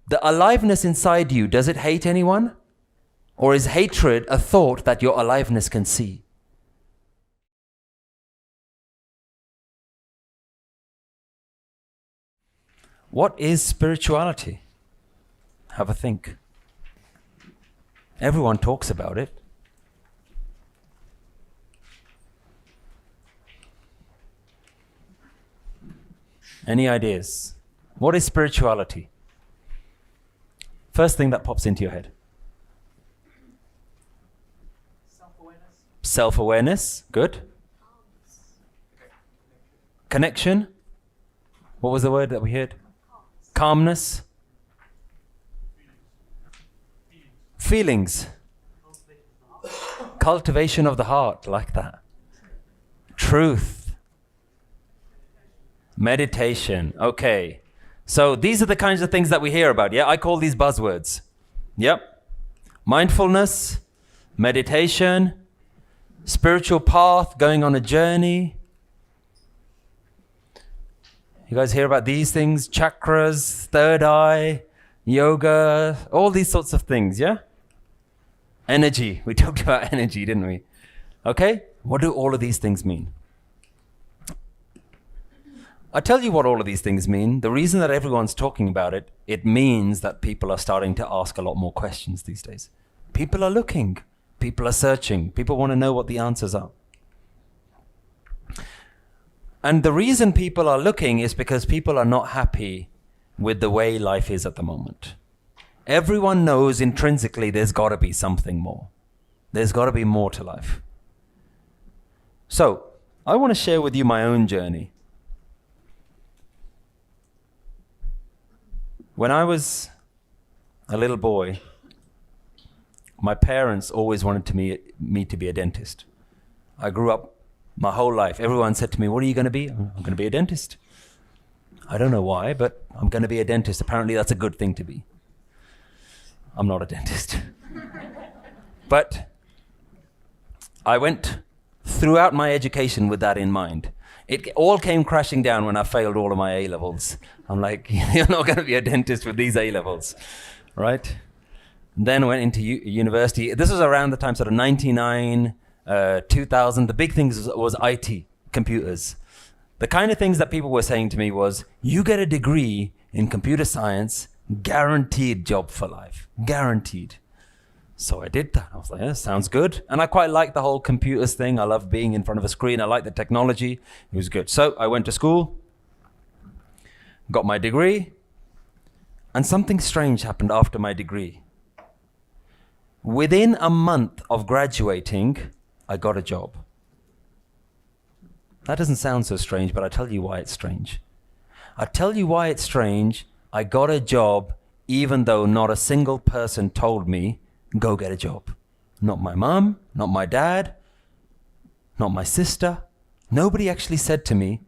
The aliveness inside you, does it hate anyone? Or is hatred a thought that your aliveness can see? What is spirituality? Have a think. Everyone talks about it. Any ideas? What is spirituality? First thing that pops into your head. Self-awareness. Self-awareness, good. Connection. What was the word that we heard? Calmness. Feelings. Cultivation of the heart, like that. Truth. Meditation. Okay. So these are the kinds of things that we hear about, yeah? I call these buzzwords. Yep. Mindfulness, meditation, spiritual path, going on a journey. You guys hear about these things? Chakras, third eye, yoga, all these sorts of things, yeah? Energy. We talked about energy, didn't we? Okay? What do all of these things mean? I'll tell you what all of these things mean. The reason that everyone's talking about it, it means that people are starting to ask a lot more questions these days. People are looking. People are searching. People want to know what the answers are. And the reason people are looking is because people are not happy with the way life is at the moment. Everyone knows intrinsically there's got to be something more. There's got to be more to life. So, I want to share with you my own journey. When I was a little boy, my parents always wanted me to be a dentist. I grew up my whole life. Everyone said to me, "What are you going to be?" "I'm going to be a dentist." I don't know why, but I'm going to be a dentist. Apparently that's a good thing to be. I'm not a dentist. But I went throughout my education with that in mind. It all came crashing down when I failed all of my A-levels. I'm like, you're not going to be a dentist with these A-levels, right? Then I went into university. This was around the time, sort of 99, 2000. The big thing was IT, computers. The kind of things that people were saying to me was, you get a degree in computer science, guaranteed job for life, guaranteed. So I did that. I was like, yeah, sounds good. And I quite liked the whole computers thing. I love being in front of a screen. I liked the technology. It was good. So I went to school, got my degree, and something strange happened after my degree. Within a month of graduating, I got a job. That doesn't sound so strange, but I'll tell you why it's strange. I'll tell you why it's strange. I got a job even though not a single person told me, go get a job. Not my mom, not my dad, not my sister. Nobody actually said to me,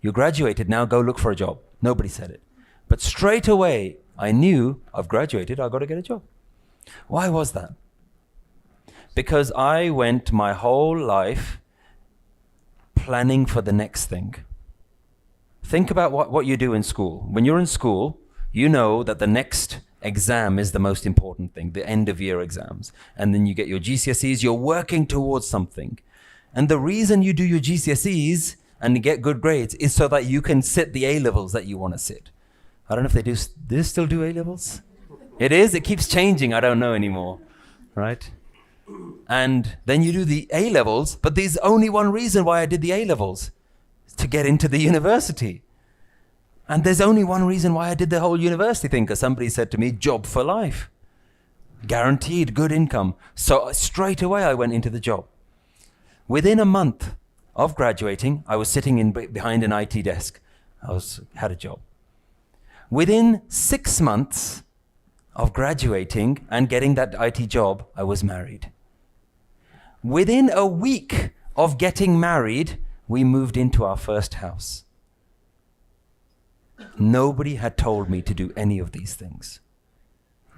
you graduated, now go look for a job. Nobody said it. But straight away, I knew I've graduated, I've got to get a job. Why was that? Because I went my whole life planning for the next thing. Think about what you do in school. When you're in school, you know that the next exam is the most important thing, the end of year exams. And then you get your GCSEs, you're working towards something. And the reason you do your GCSEs and get good grades is so that you can sit the A-levels that you want to sit. I don't know if they do they still do A-levels? It is, it keeps changing, I don't know anymore, right? And then you do the A-levels, but there's only one reason why I did the A-levels, to get into the university. And there's only one reason why I did the whole university thing, because somebody said to me, job for life. Guaranteed good income. So straight away I went into the job. Within a month of graduating, I was sitting behind an IT desk. Had a job. Within 6 months of graduating and getting that IT job, I was married. Within a week of getting married, we moved into our first house. Nobody had told me to do any of these things.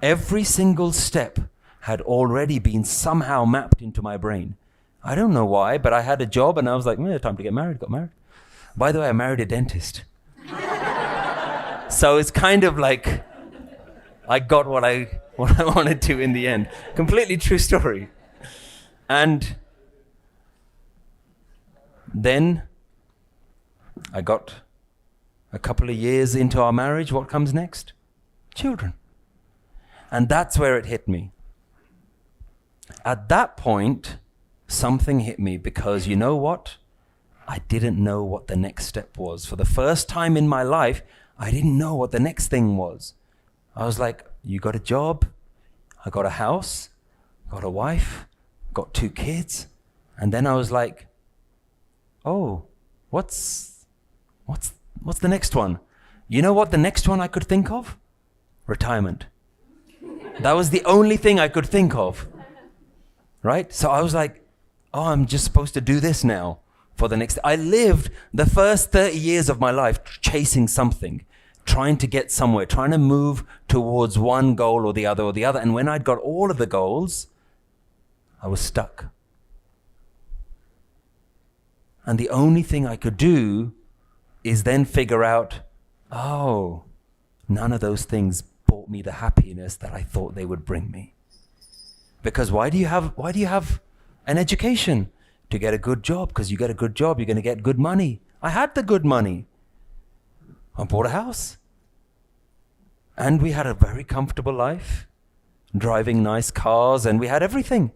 Every single step had already been somehow mapped into my brain. I don't know why, but I had a job and I was like, time to get married, got married. By the way, I married a dentist. So it's kind of like, I got what I wanted to in the end. Completely true story. And then I got a couple of years into our marriage. What comes next? Children. And that's where it hit me. At that point, something hit me, because you know what? I didn't know what the next step was. For the first time in my life, I didn't know what the next thing was. I was like, you got a job, I got a house, got a wife, got 2 kids. And then I was like, oh, what's the next one? You know what the next one I could think of? Retirement. That was the only thing I could think of. Right? So I was like, oh, I'm just supposed to do this now for the next. I lived the first 30 years of my life chasing something, trying to get somewhere, trying to move towards one goal or the other or the other. And when I'd got all of the goals, I was stuck. And the only thing I could do is then figure out, oh, none of those things brought me the happiness that I thought they would bring me. Because why do you have an education? To get a good job. Because you get a good job, you're going to get good money. I had the good money. I bought a house. And we had a very comfortable life, driving nice cars, and we had everything.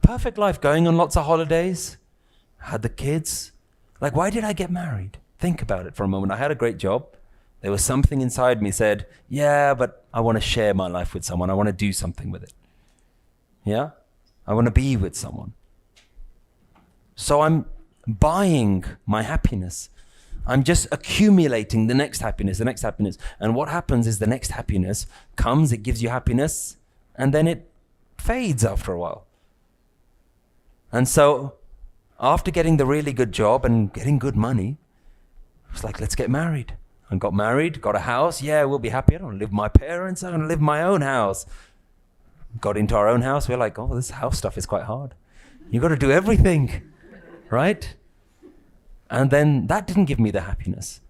Perfect life, going on lots of holidays, had the kids. Like, why did I get married? Think about it for a moment. I had a great job. There was something inside me said, yeah, but I want to share my life with someone. I want to do something with it. Yeah? I want to be with someone. So I'm buying my happiness. I'm just accumulating the next happiness, the next happiness. And what happens is the next happiness comes, it gives you happiness, and then it fades after a while. And so after getting the really good job and getting good money, I was like, let's get married. And got married, got a house. Yeah, we'll be happy. I don't live with my parents. I'm going to live in my own house. Got into our own house. We're like, oh, this house stuff is quite hard. You got to do everything, right? And then that didn't give me the happiness.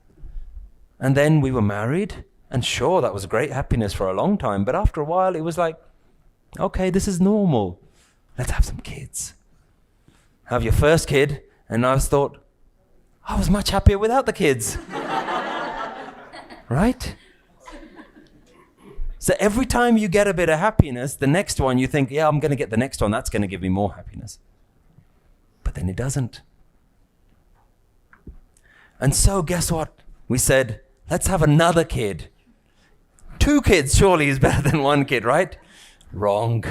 And then we were married. And sure, that was great happiness for a long time. But after a while, it was like, okay, this is normal. Let's have some kids. Have your first kid. And I thought, I was much happier without the kids. Right? So every time you get a bit of happiness, the next one you think, yeah, I'm going to get the next one. That's going to give me more happiness. But then it doesn't. And so guess what? We said, let's have another kid. 2 kids surely is better than 1 kid, right? Wrong.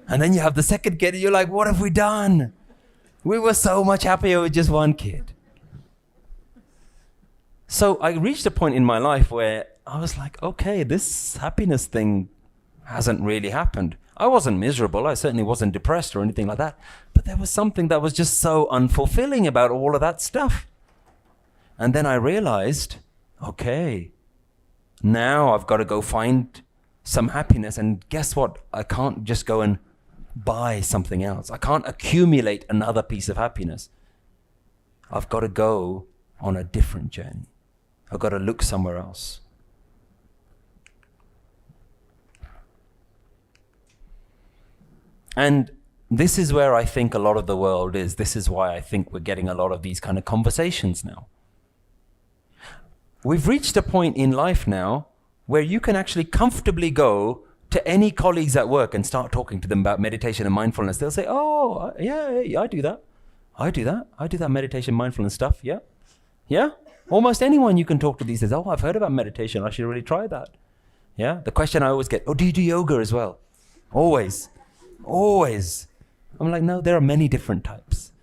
And then you have the second kid and you're like, what have we done? We were so much happier with just 1 kid. So I reached a point in my life where I was like, okay, this happiness thing hasn't really happened. I wasn't miserable. I certainly wasn't depressed or anything like that. But there was something that was just so unfulfilling about all of that stuff. And then I realized, okay, now I've got to go find some happiness. And guess what? I can't just go and buy something else. I can't accumulate another piece of happiness. I've got to go on a different journey. I've got to look somewhere else. And this is where I think a lot of the world is. This is why I think we're getting a lot of these kind of conversations now. We've reached a point in life now where you can actually comfortably go to any colleagues at work and start talking to them about meditation and mindfulness. They'll say, oh, yeah, I do that. I do that meditation, mindfulness stuff, yeah. Yeah? Almost anyone you can talk to these days, oh, I've heard about meditation. I should really try that. Yeah? The question I always get, oh, do you do yoga as well? Always. I'm like, no, there are many different types.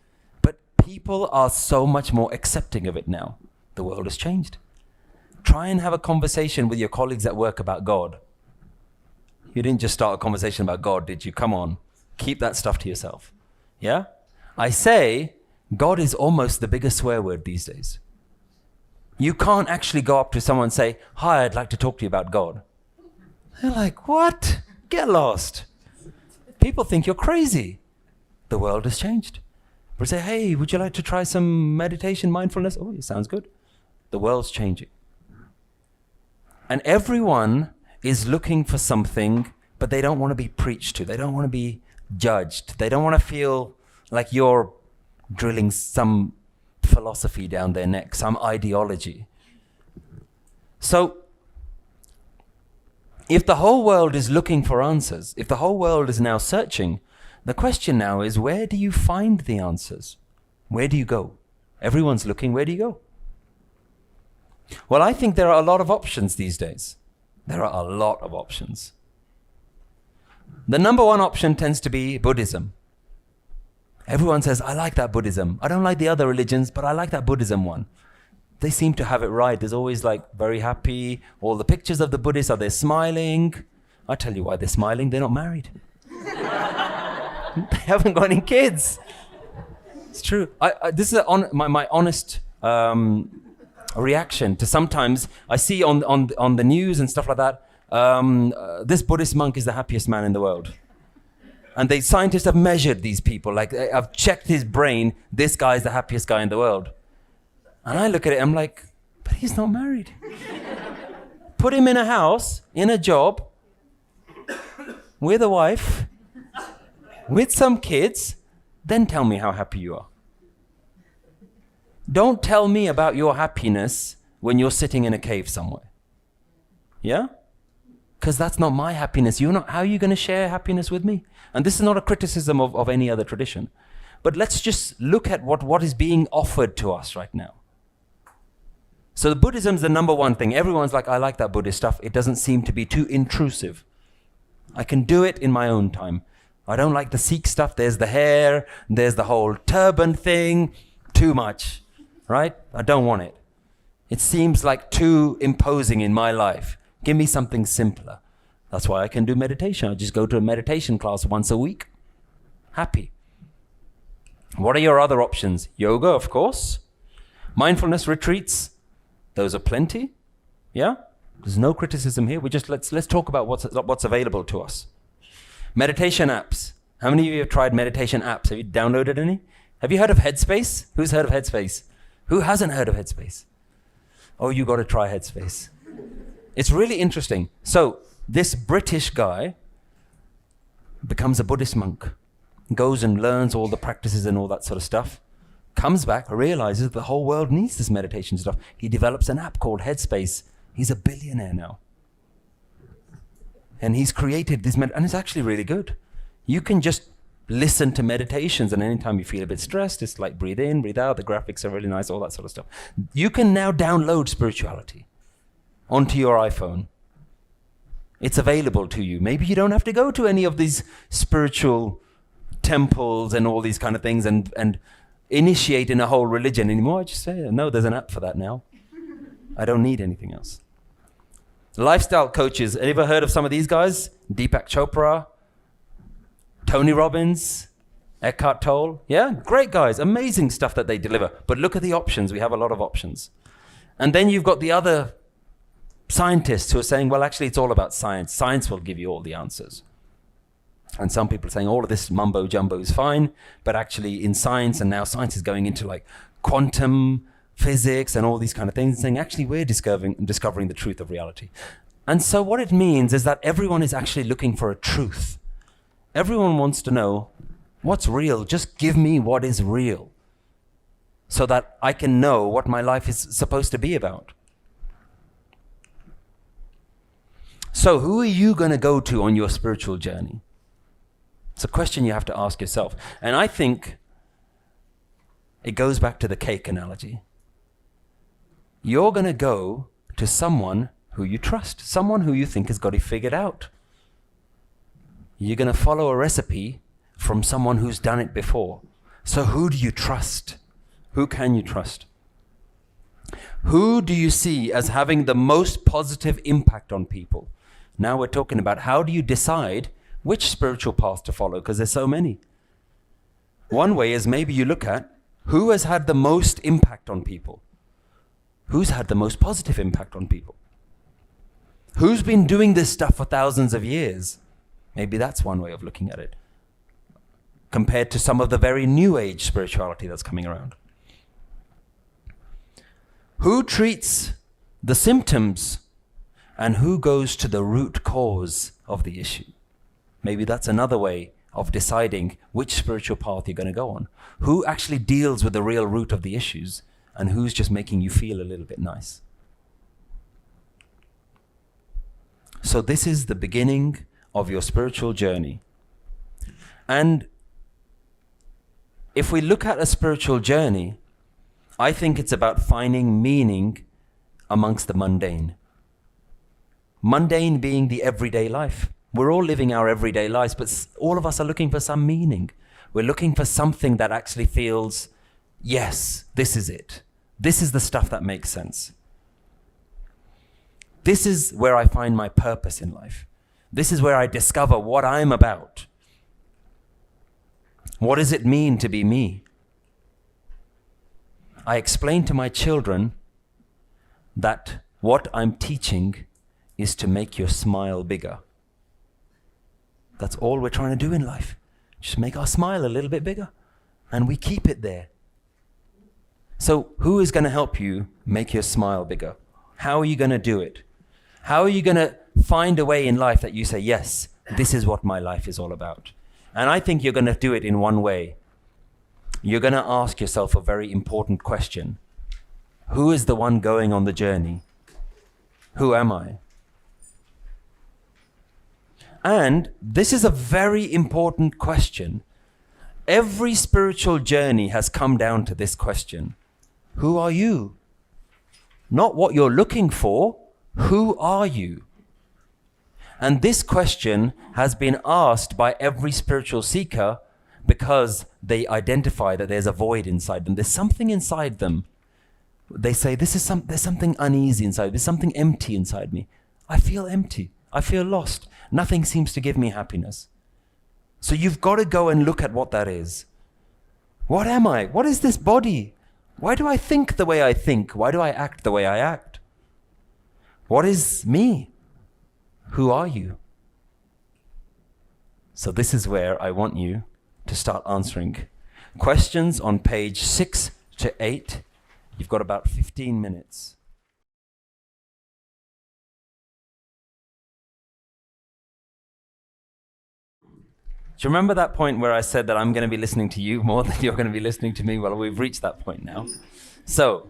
But people are so much more accepting of it now. The world has changed. Try and have a conversation with your colleagues at work about God. You didn't just start a conversation about God, did you? Come on. Keep that stuff to yourself. Yeah? I say, God is almost the biggest swear word these days. You can't actually go up to someone and say, hi, I'd like to talk to you about God. They're like, what? Get lost. People think you're crazy. The world has changed. But say, hey, would you like to try some meditation, mindfulness? Oh, it sounds good. The world's changing. And everyone is looking for something, but they don't want to be preached to. They don't want to be judged. They don't want to feel like you're drilling some philosophy down their neck, some ideology. So, if the whole world is looking for answers, if the whole world is now searching, the question now is, where do you find the answers? Where do you go? Everyone's looking, where do you go? Well, I think there are a lot of options these days. There are a lot of options. The number one option tends to be Buddhism. Everyone says, I like that Buddhism. I don't like the other religions, but I like that Buddhism one. They seem to have it right. There's always like very happy. All the pictures of the Buddhists are they smiling. I tell you why they're smiling. They're not married. They haven't got any kids. It's true. This is my honest reaction to sometimes I see on the news and stuff like that. This Buddhist monk is the happiest man in the world. And the scientists have measured these people. Like, I've checked his brain. This guy is the happiest guy in the world. And I look at it, I'm like, but he's not married. Put him in a house, in a job, with a wife, with some kids, then tell me how happy you are. Don't tell me about your happiness when you're sitting in a cave somewhere. Yeah? Because that's not my happiness. How are you going to share happiness with me? And this is not a criticism of any other tradition. But let's just look at what is being offered to us right now. So Buddhism is the number one thing. Everyone's like, I like that Buddhist stuff. It doesn't seem to be too intrusive. I can do it in my own time. I don't like the Sikh stuff. There's the hair. There's the whole turban thing. Too much, right? I don't want it. It seems like too imposing in my life. Give me something simpler. That's why I can do meditation. I just go to a meditation class once a week. Happy. What are your other options? Yoga, of course. Mindfulness retreats. Those are plenty. Yeah? There's no criticism here. Let's talk about what's available to us. Meditation apps. How many of you have tried meditation apps? Have you downloaded any? Have you heard of Headspace? Who's heard of Headspace? Who hasn't heard of Headspace? Oh, you got to try Headspace. It's really interesting. So this British guy becomes a Buddhist monk, goes and learns all the practices and all that sort of stuff, comes back, realizes the whole world needs this meditation stuff. He develops an app called Headspace. He's a billionaire now. And he's created this, and it's actually really good. You can just listen to meditations, and anytime you feel a bit stressed, it's like breathe in, breathe out. The graphics are really nice, all that sort of stuff. You can now download spirituality onto your iPhone. It's available to you. Maybe you don't have to go to any of these spiritual temples and all these kind of things and initiate in a whole religion anymore. I just say, no, there's an app for that now. I don't need anything else. Lifestyle coaches. Ever heard of some of these guys? Deepak Chopra, Tony Robbins, Eckhart Tolle. Yeah, great guys. Amazing stuff that they deliver. But look at the options. We have a lot of options. And then you've got the other scientists who are saying, well, actually, it's all about science. Science will give you all the answers. And some people are saying all of this mumbo jumbo is fine, but actually in science, and now science is going into like quantum physics and all these kind of things, saying actually we're discovering the truth of reality. And so what it means is that everyone is actually looking for a truth. Everyone wants to know what's real. Just give me what is real so that I can know what my life is supposed to be about. So who are you going to go to on your spiritual journey? It's a question you have to ask yourself. And I think it goes back to the cake analogy. You're going to go to someone who you trust, someone who you think has got it figured out. You're going to follow a recipe from someone who's done it before. So who do you trust? Who can you trust? Who do you see as having the most positive impact on people? Now we're talking about how do you decide which spiritual path to follow, because there's so many. One way is maybe you look at who has had the most impact on people. Who's had the most positive impact on people? Who's been doing this stuff for thousands of years? Maybe that's one way of looking at it, compared to some of the very new age spirituality that's coming around. Who treats the symptoms and who goes to the root cause of the issue. Maybe that's another way of deciding which spiritual path you're going to go on. Who actually deals with the real root of the issues, and who's just making you feel a little bit nice. So this is the beginning of your spiritual journey. And if we look at a spiritual journey, I think it's about finding meaning amongst the mundane. Mundane being the everyday life. We're all living our everyday lives, but all of us are looking for some meaning. We're looking for something that actually feels, yes, this is it. This is the stuff that makes sense. This is where I find my purpose in life. This is where I discover what I'm about. What does it mean to be me? I explain to my children that what I'm teaching is to make your smile bigger. That's all we're trying to do in life. Just make our smile a little bit bigger. And we keep it there. So who is going to help you make your smile bigger? How are you going to do it? How are you going to find a way in life that you say, yes, this is what my life is all about? And I think you're going to do it in one way. You're going to ask yourself a very important question. Who is the one going on the journey? Who am I? And this is a very important question. Every spiritual journey has come down to this question. Who are you? Not what you're looking for. Who are you? And this question has been asked by every spiritual seeker because they identify that there's a void inside them. There's something inside them. They say, there's something uneasy inside. There's something empty inside me. I feel empty. I feel lost. Nothing seems to give me happiness. So you've got to go and look at what that is. What am I? What is this body? Why do I think the way I think? Why do I act the way I act? What is me? Who are you? So this is where I want you to start answering questions on page 6 to 8. You've got about 15 minutes. Do you remember that point where I said that I'm going to be listening to you more than you're going to be listening to me? Well, we've reached that point now. So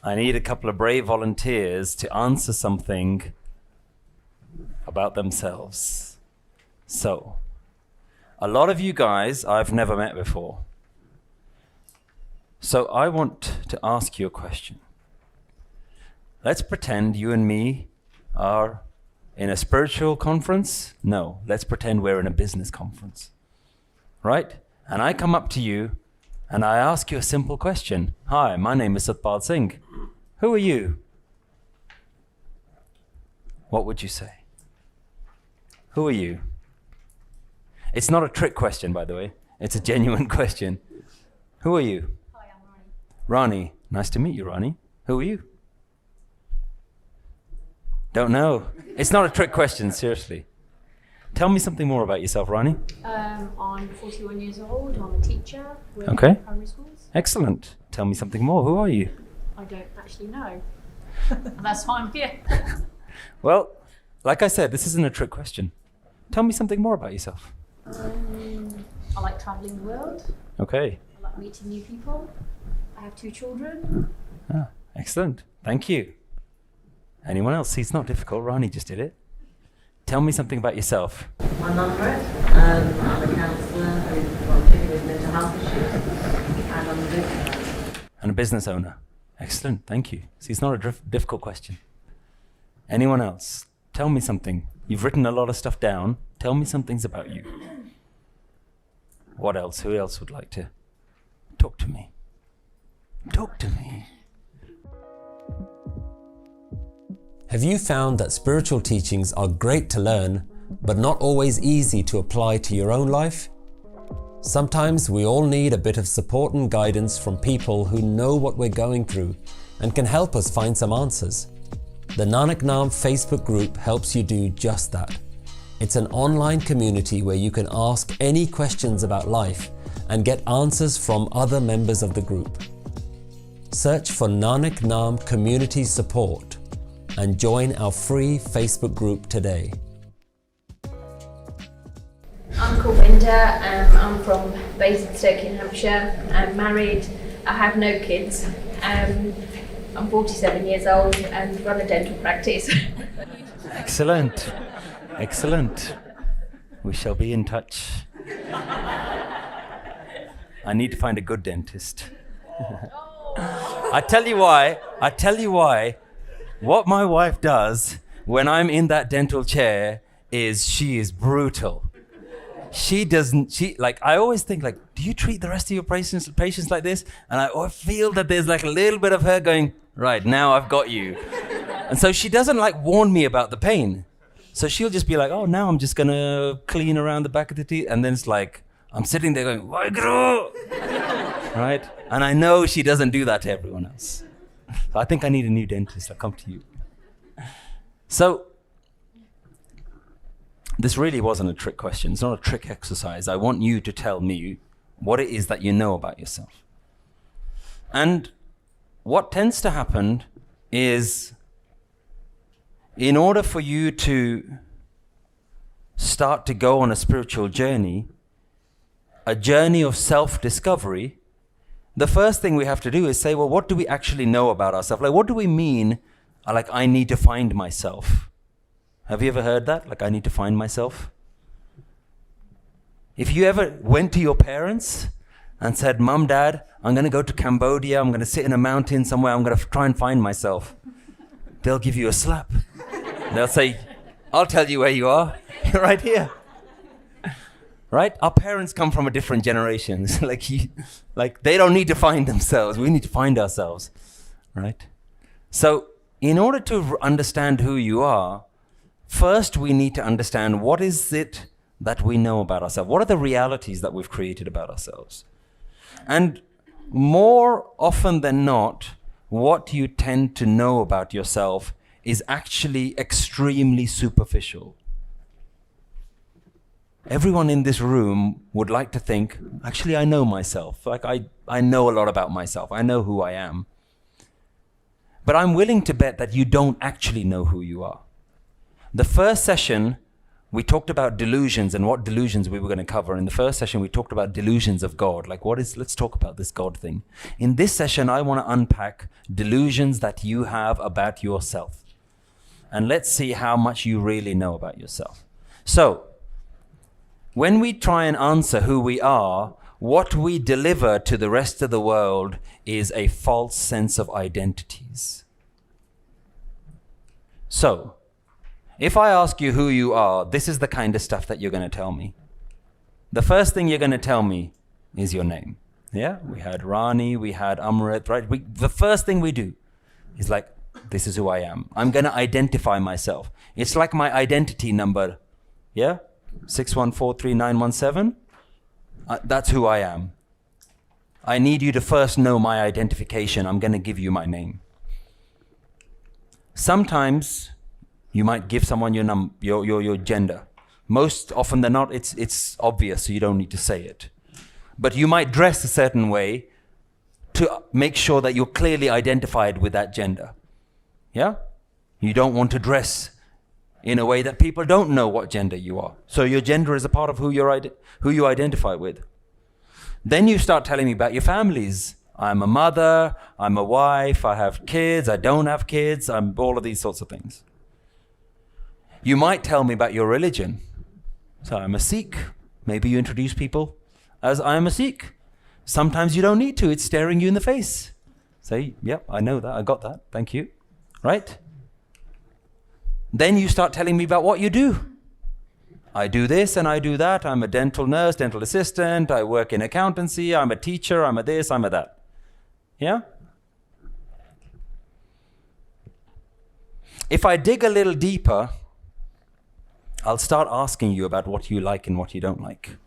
I need a couple of brave volunteers to answer something about themselves. So, a lot of you guys I've never met before. So I want to ask you a question. Let's pretend you and me are in a spiritual conference. No, let's pretend we're in a business conference. Right? And I come up to you and I ask you a simple question. Hi, my name is Satpal Singh. Who are you? What would you say? Who are you? It's not a trick question, by the way. It's a genuine question. Who are you? Hi, I'm Ronnie. Ronnie. Nice to meet you, Ronnie. Who are you? Don't know. It's not a trick question, seriously. Tell me something more about yourself, Ronnie. I'm 41 years old. I'm a teacher with Okay. primary schools. Excellent. Tell me something more. Who are you? I don't actually know. That's why I'm here. Well, like I said, this isn't a trick question. Tell me something more about yourself. I like traveling the world. Okay. I like meeting new people. I have 2 children. Ah, excellent. Thank you. Anyone else? See, it's not difficult. Ronnie just did it. Tell me something about yourself. I'm Margaret. I'm a counsellor who's dealing with mental health issues, and I'm a business. And a business owner. Excellent. Thank you. See, it's not a difficult question. Anyone else? Tell me something. You've written a lot of stuff down. Tell me some things about you. What else? Who else would like to talk to me? Talk to me. Have you found that spiritual teachings are great to learn, but not always easy to apply to your own life? Sometimes we all need a bit of support and guidance from people who know what we're going through and can help us find some answers. The Nanak Naam Facebook group helps you do just that. It's an online community where you can ask any questions about life and get answers from other members of the group. Search for Nanak Naam Community Support and join our free Facebook group today. I'm called Linda. I'm from Basingstoke in Hampshire. I'm married. I have no kids. I'm 47 years old and run a dental practice. Excellent. Excellent. We shall be in touch. I need to find a good dentist. I tell you why. What my wife does when I'm in that dental chair is she is brutal. I always think like, do you treat the rest of your patients like this? And I always feel that there's like a little bit of her going, right, now I've got you. And so she doesn't like warn me about the pain. So she'll just be like, oh, now I'm just gonna clean around the back of the teeth. And then it's like, I'm sitting there going, Vaiguru! Right? And I know she doesn't do that to everyone else. So I think I need a new dentist. I'll come to you. So this really wasn't a trick question. It's not a trick exercise. I want you to tell me what it is that you know about yourself. And what tends to happen is, in order for you to start to go on a spiritual journey, a journey of self-discovery, the first thing we have to do is say, well, what do we actually know about ourselves? Like, what do we mean, like, I need to find myself? Have you ever heard that? Like, I need to find myself? If you ever went to your parents and said, Mum, Dad, I'm going to go to Cambodia, I'm going to sit in a mountain somewhere, I'm going to try and find myself, they'll give you a slap. They'll say, I'll tell you where you are. You're right here. Right? Our parents come from a different generation. like they don't need to find themselves. We need to find ourselves. Right? So in order to understand who you are, first we need to understand what is it that we know about ourselves. What are the realities that we've created about ourselves? And more often than not, what you tend to know about yourself is actually extremely superficial. Everyone in this room would like to think, actually, I know myself. Like, I know a lot about myself. I know who I am. But I'm willing to bet that you don't actually know who you are. The first session, we talked about delusions and what delusions we were going to cover. In the first session, we talked about delusions of God. Like, let's talk about this God thing. In this session, I want to unpack delusions that you have about yourself. And let's see how much you really know about yourself. So, when we try and answer who we are, what we deliver to the rest of the world is a false sense of identities. So, if I ask you who you are, this is the kind of stuff that you're going to tell me. The first thing you're going to tell me is your name. Yeah? We had Rani, we had Amrit, right? The first thing we do is like, this is who I am. I'm going to identify myself. It's like my identity number. Yeah? 6143917. That's who I am. I need you to first know my identification. I'm going to give you my name. Sometimes you might give someone your gender. Most often than not, it's obvious, so you don't need to say it. But you might dress a certain way to make sure that you're clearly identified with that gender. Yeah? You don't want to dress in a way that people don't know what gender you are. So your gender is a part of who you identify with. Then you start telling me about your families. I'm a mother, I'm a wife, I have kids, I don't have kids, I'm all of these sorts of things. You might tell me about your religion. So I'm a Sikh. Maybe you introduce people as I'm a Sikh. Sometimes you don't need to, it's staring you in the face. Say, yep, I know that, I got that, thank you. Right? Then you start telling me about what you do. I do this and I do that. I'm a dental nurse, dental assistant. I work in accountancy. I'm a teacher. I'm a this, I'm a that. Yeah? If I dig a little deeper, I'll start asking you about what you like and what you don't like.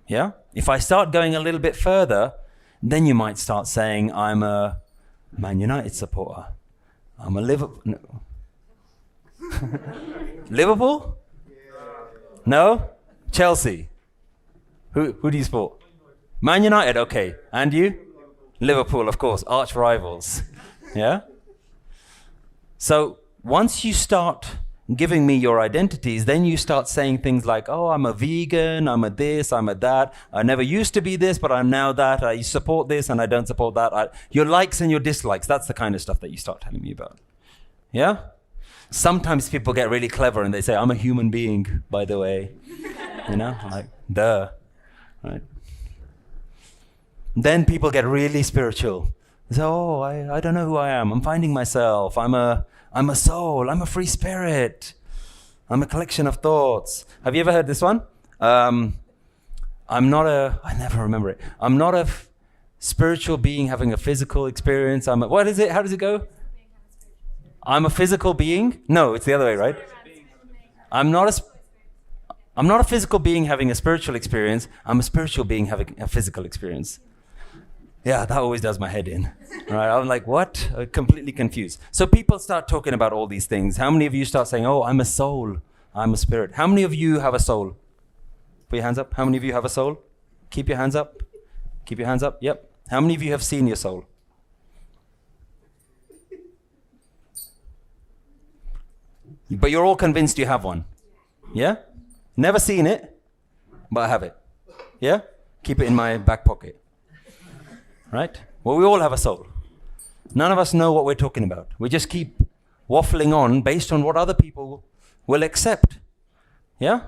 Yeah? If I start going a little bit further, then you might start saying, I'm a Man United supporter. I'm a Liverpool. No. Liverpool? No? Chelsea? Who do you support? Man United, okay. And you? Liverpool, of course, arch rivals. Yeah? So once you start giving me your identities, then you start saying things like, oh, I'm a vegan, I'm a this, I'm a that, I never used to be this, but I'm now that, I support this and I don't support that. Your likes and your dislikes, that's the kind of stuff that you start telling me about. Yeah? Sometimes people get really clever and they say, I'm a human being, by the way. You know, like, duh. Right? Then people get really spiritual. They say, oh, I don't know who I am. I'm finding myself. I'm a soul. I'm a free spirit. I'm a collection of thoughts. Have you ever heard this one? I never remember it. I'm not a spiritual being having a physical experience. What is it? How does it go? I'm a physical being? No, it's the other way, right? I'm not a physical being having a spiritual experience. I'm a spiritual being having a physical experience. Yeah, that always does my head in. Right? I'm like, what? Completely confused. So people start talking about all these things. How many of you start saying, oh, I'm a soul, I'm a spirit? How many of you have a soul? Put your hands up. How many of you have a soul? Keep your hands up. Keep your hands up. Yep. How many of you have seen your soul? But you're all convinced you have one. Yeah? Never seen it, but I have it. Yeah? Keep it in my back pocket. Right? Well, we all have a soul. None of us know what we're talking about. We just keep waffling on based on what other people will accept. Yeah?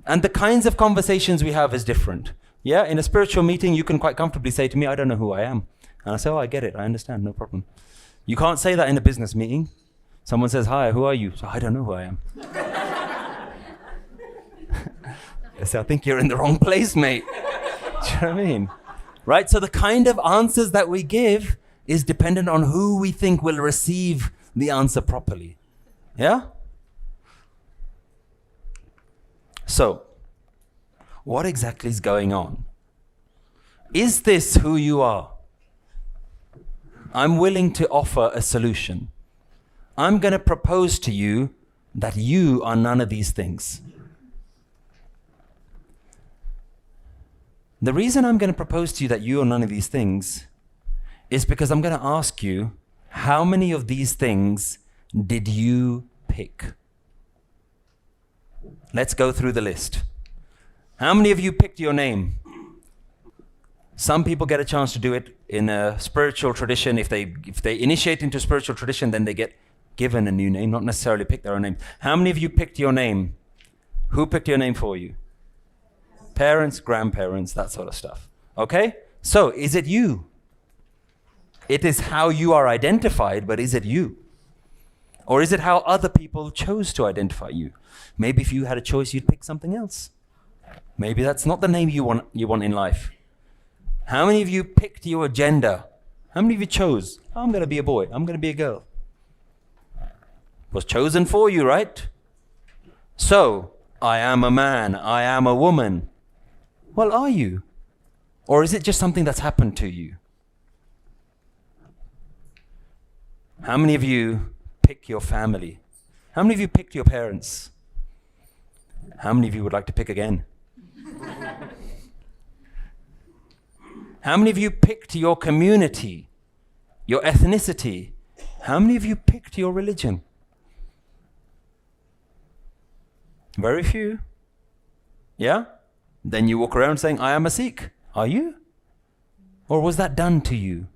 And the kinds of conversations we have is different. Yeah? In a spiritual meeting, you can quite comfortably say to me, I don't know who I am. And I say, oh, I get it. I understand. No problem. You can't say that in a business meeting. Someone says, hi, who are you? So I don't know who I am. I say, I think you're in the wrong place, mate. Do you know what I mean? Right? So the kind of answers that we give is dependent on who we think will receive the answer properly. Yeah? So, what exactly is going on? Is this who you are? I'm willing to offer a solution. I'm going to propose to you that you are none of these things. The reason I'm going to propose to you that you are none of these things is because I'm going to ask you, how many of these things did you pick? Let's go through the list. How many of you picked your name? Some people get a chance to do it in a spiritual tradition. If they initiate into spiritual tradition, then they get given a new name, not necessarily pick their own name. How many of you picked your name? Who picked your name for you? Parents, grandparents, that sort of stuff. Okay? So, is it you? It is how you are identified, but is it you? Or is it how other people chose to identify you? Maybe if you had a choice, you'd pick something else. Maybe that's not the name you want in life. How many of you picked your gender? How many of you chose, oh, I'm going to be a boy, I'm going to be a girl? It was chosen for you, right? So, I am a man, I am a woman. Well, are you? Or is it just something that's happened to you? How many of you pick your family? How many of you picked your parents? How many of you would like to pick again? How many of you picked your community, your ethnicity? How many of you picked your religion? Very few. Yeah? Then you walk around saying, I am a Sikh. Are you? Or was that done to you?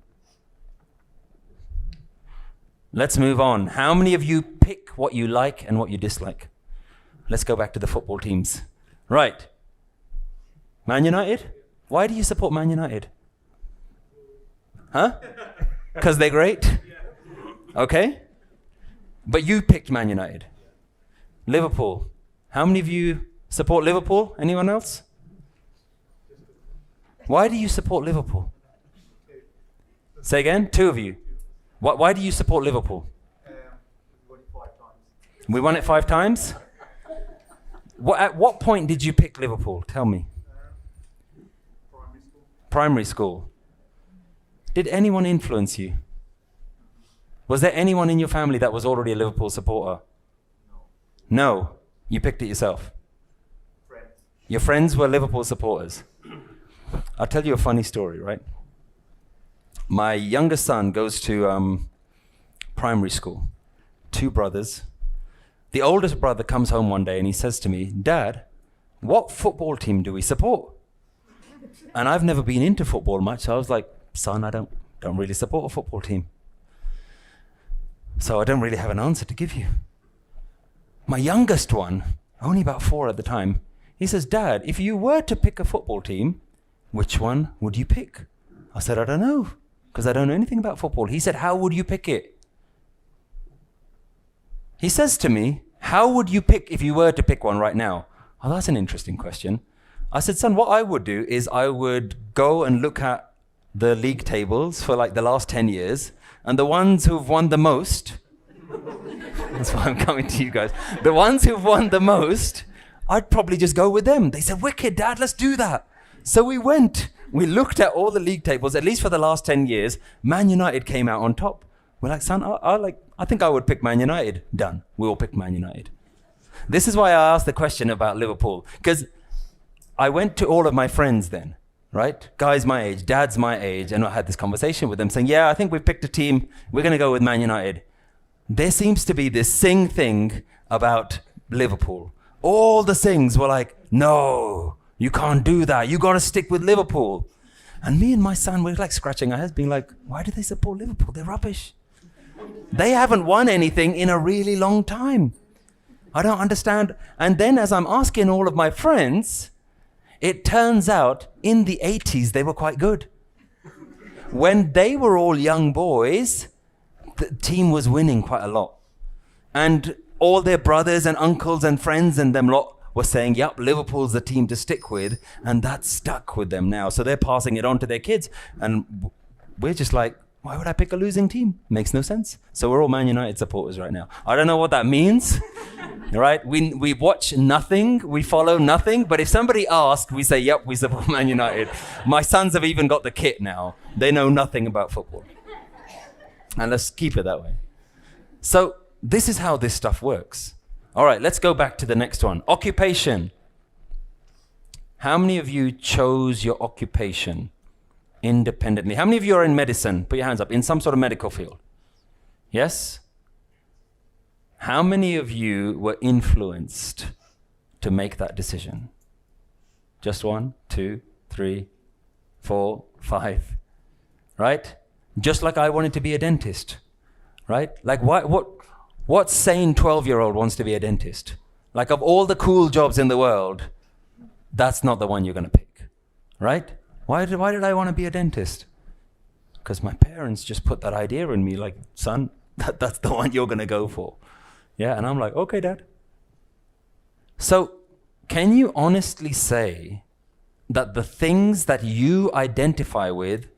Let's move on. How many of you pick what you like and what you dislike? Let's go back to the football teams. Right. Man United? Why do you support Man United? Huh? Because they're great? Okay. But you picked Man United. Liverpool. How many of you support Liverpool? Anyone else? Why do you support Liverpool? Say again? Two of you. Why do you support Liverpool? We won it 5 times? At what point did you pick Liverpool? Tell me. Primary school. Did anyone influence you? Was there anyone in your family that was already a Liverpool supporter? No. You picked it yourself? Friends. Your friends were Liverpool supporters? I'll tell you a funny story, right? My youngest son goes to primary school. two brothers. The oldest brother comes home one day and he says to me, Dad, what football team do we support? And I've never been into football much, so I was like, son, I don't really support a football team. So I don't really have an answer to give you. My youngest one, only about 4 at the time, he says, Dad, if you were to pick a football team, which one would you pick? I said, I don't know, because I don't know anything about football. He said, how would you pick it? He says to me, how would you pick if you were to pick one right now? Oh, that's an interesting question. I said, son, what I would do is I would go and look at the league tables for like the last 10 years, and the ones who've won the most, that's why I'm coming to you guys, the ones who've won the most, I'd probably just go with them. They said, wicked, Dad, let's do that. So we went. We looked at all the league tables, at least for the last 10 years. Man United came out on top. We're like, son, I think I would pick Man United. Done. We all picked Man United. This is why I asked the question about Liverpool, because I went to all of my friends then, right? Guys my age, dads my age, and I had this conversation with them saying, yeah, I think we've picked a team. We're going to go with Man United. There seems to be this thing about Liverpool. All the things were like, no, you can't do that. You got to stick with Liverpool. And me and my son were like scratching our heads, being like, why do they support Liverpool? They're rubbish. They haven't won anything in a really long time. I don't understand. And then as I'm asking all of my friends, it turns out in the 80s, they were quite good. When they were all young boys, the team was winning quite a lot. And all their brothers and uncles and friends and them lot were saying, yep, Liverpool's the team to stick with. And that's stuck with them now. So they're passing it on to their kids. And we're just like, why would I pick a losing team? Makes no sense. So we're all Man United supporters right now. I don't know what that means, right? We watch nothing, we follow nothing, but if somebody asked, we say, yep, we support Man United. My sons have even got the kit now. They know nothing about football. And let's keep it that way. So this is how this stuff works. All right, let's go back to the next one. Occupation. How many of you chose your occupation independently? How many of you are in medicine? Put your hands up. In some sort of medical field? Yes? How many of you were influenced to make that decision? Just 1, 2, 3, 4, 5. Right? Just like I wanted to be a dentist. Right? Like what sane 12-year-old wants to be a dentist? Like of all the cool jobs in the world, that's not the one you're going to pick. Right? Why did I want to be a dentist? Because my parents just put that idea in me, like, son, that's the one you're going to go for. Yeah, and I'm like, okay, Dad. So can you honestly say that the things that you identify with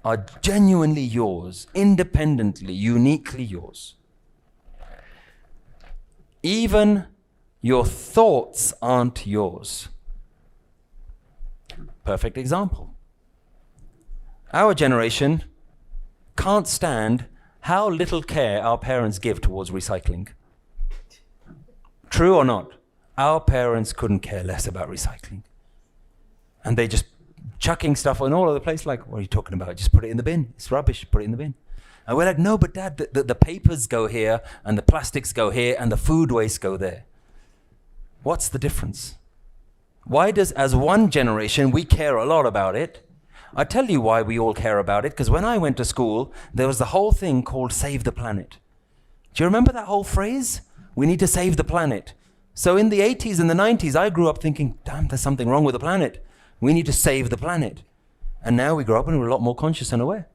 are genuinely yours, independently, uniquely yours? Even your thoughts aren't yours. Perfect example. Our generation can't stand how little care our parents give towards recycling. True or not? Our parents couldn't care less about recycling. And they just chucking stuff on all over the place like, what are you talking about? Just put it in the bin. It's rubbish. Put it in the bin. And we're like, no, but Dad, the papers go here and the plastics go here and the food waste go there. What's the difference? Why does, as one generation, we care a lot about it? I tell you why we all care about it, because when I went to school, there was the whole thing called Save the Planet. Do you remember that whole phrase? We need to save the planet. So in the 80s and the 90s, I grew up thinking, damn, there's something wrong with the planet. We need to save the planet. And now we grow up and we're a lot more conscious and aware.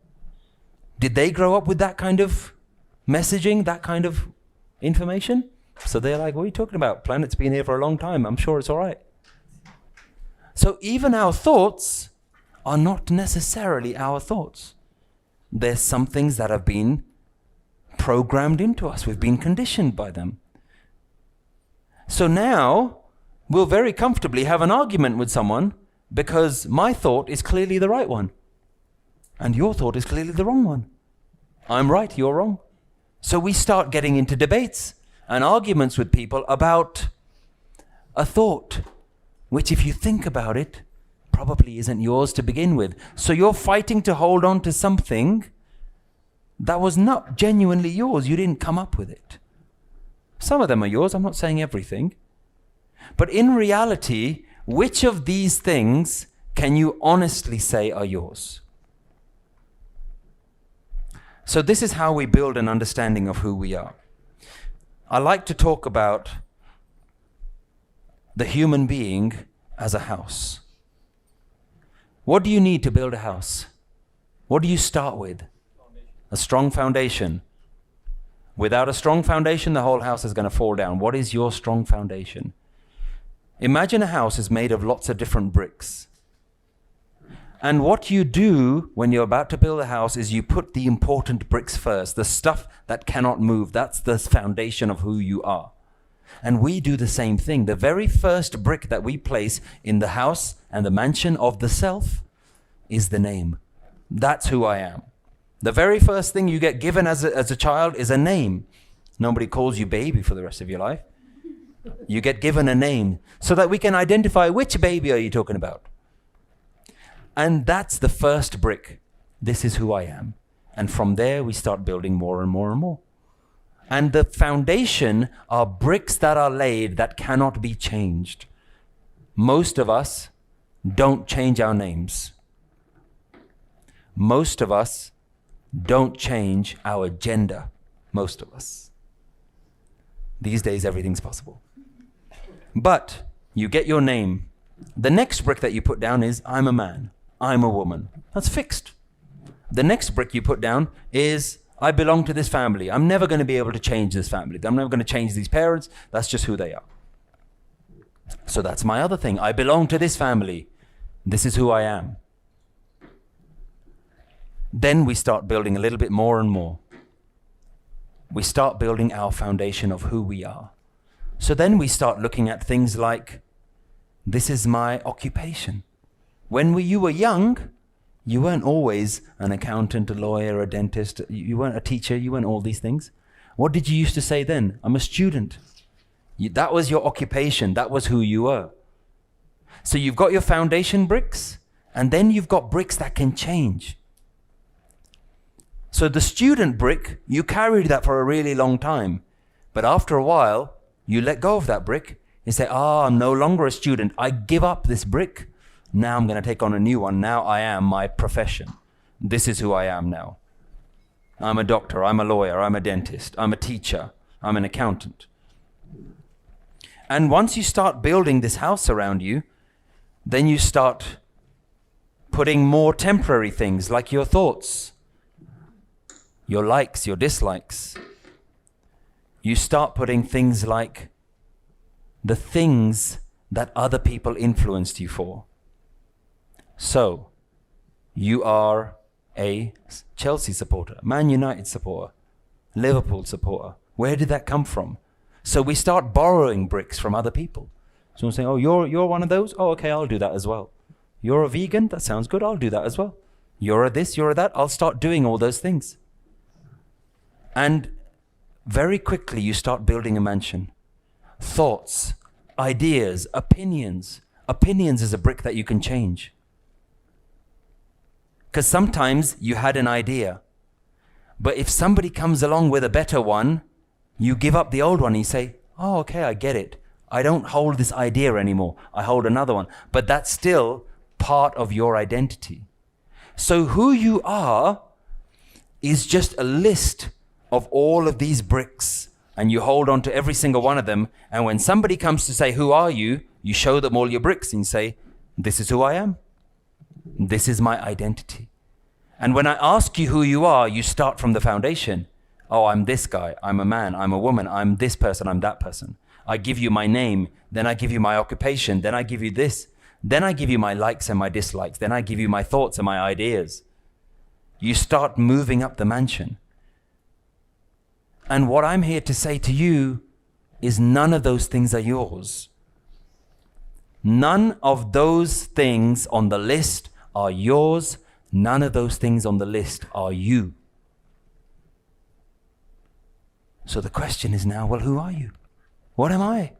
Did they grow up with that kind of messaging, that kind of information? So they're like, what are you talking about? Planet's been here for a long time. I'm sure it's all right. So even our thoughts are not necessarily our thoughts. There's some things that have been programmed into us. We've been conditioned by them. So now we'll very comfortably have an argument with someone because my thought is clearly the right one. And your thought is clearly the wrong one. I'm right, you're wrong. So we start getting into debates and arguments with people about a thought, which if you think about it, probably isn't yours to begin with. So you're fighting to hold on to something that was not genuinely yours. You didn't come up with it. Some of them are yours. I'm not saying everything. But in reality, which of these things can you honestly say are yours? So this is how we build an understanding of who we are. I like to talk about the human being as a house. What do you need to build a house? What do you start with? A strong foundation. Without a strong foundation, the whole house is going to fall down. What is your strong foundation? Imagine a house is made of lots of different bricks. And what you do when you're about to build a house is you put the important bricks first, the stuff that cannot move. That's the foundation of who you are. And we do the same thing. The very first brick that we place in the house and the mansion of the self is the name. That's who I am. The very first thing you get given as a child is a name. Nobody calls you baby for the rest of your life. You get given a name so that we can identify which baby are you talking about. And that's the first brick. This is who I am. And from there, we start building more and more and more. And the foundation are bricks that are laid that cannot be changed. Most of us don't change our names. Most of us don't change our gender. Most of us. These days, everything's possible. But you get your name. The next brick that you put down is, I'm a man. I'm a woman. That's fixed. The next brick you put down is, I belong to this family. I'm never going to be able to change this family. I'm never going to change these parents. That's just who they are. So that's my other thing. I belong to this family. This is who I am. Then we start building a little bit more and more. We start building our foundation of who we are. So then we start looking at things like, this is my occupation. When you were young, you weren't always an accountant, a lawyer, a dentist. You weren't a teacher. You weren't all these things. What did you used to say then? I'm a student. That was your occupation. That was who you were. So you've got your foundation bricks, and then you've got bricks that can change. So the student brick, you carried that for a really long time. But after a while, you let go of that brick. You say, I'm no longer a student. I give up this brick. Now I'm going to take on a new one. Now I am my profession. This is who I am now. I'm a doctor. I'm a lawyer. I'm a dentist. I'm a teacher. I'm an accountant. And once you start building this house around you, then you start putting more temporary things like your thoughts, your likes, your dislikes. You start putting things like the things that other people influenced you for. So, you are a Chelsea supporter, Man United supporter, Liverpool supporter. Where did that come from? So we start borrowing bricks from other people. So I'm saying, you're one of those? Oh, okay, I'll do that as well. You're a vegan? That sounds good. I'll do that as well. You're a this, you're a that. I'll start doing all those things. And very quickly you start building a mansion. Thoughts, ideas, opinions. Opinions is a brick that you can change. Because sometimes you had an idea, but if somebody comes along with a better one, you give up the old one and you say, okay, I get it. I don't hold this idea anymore. I hold another one. But that's still part of your identity. So who you are is just a list of all of these bricks, and you hold on to every single one of them. And when somebody comes to say, who are you? You show them all your bricks and say, this is who I am. This is my identity. And when I ask you who you are, you start from the foundation. I'm this guy. I'm a man. I'm a woman. I'm this person. I'm that person. I give you my name. Then I give you my occupation. Then I give you this. Then I give you my likes and my dislikes. Then I give you my thoughts and my ideas. You start moving up the mansion. And what I'm here to say to you is none of those things are yours. None of those things on the list are yours. None of those things on the list are you. So the question is now, well, who are you? What am I?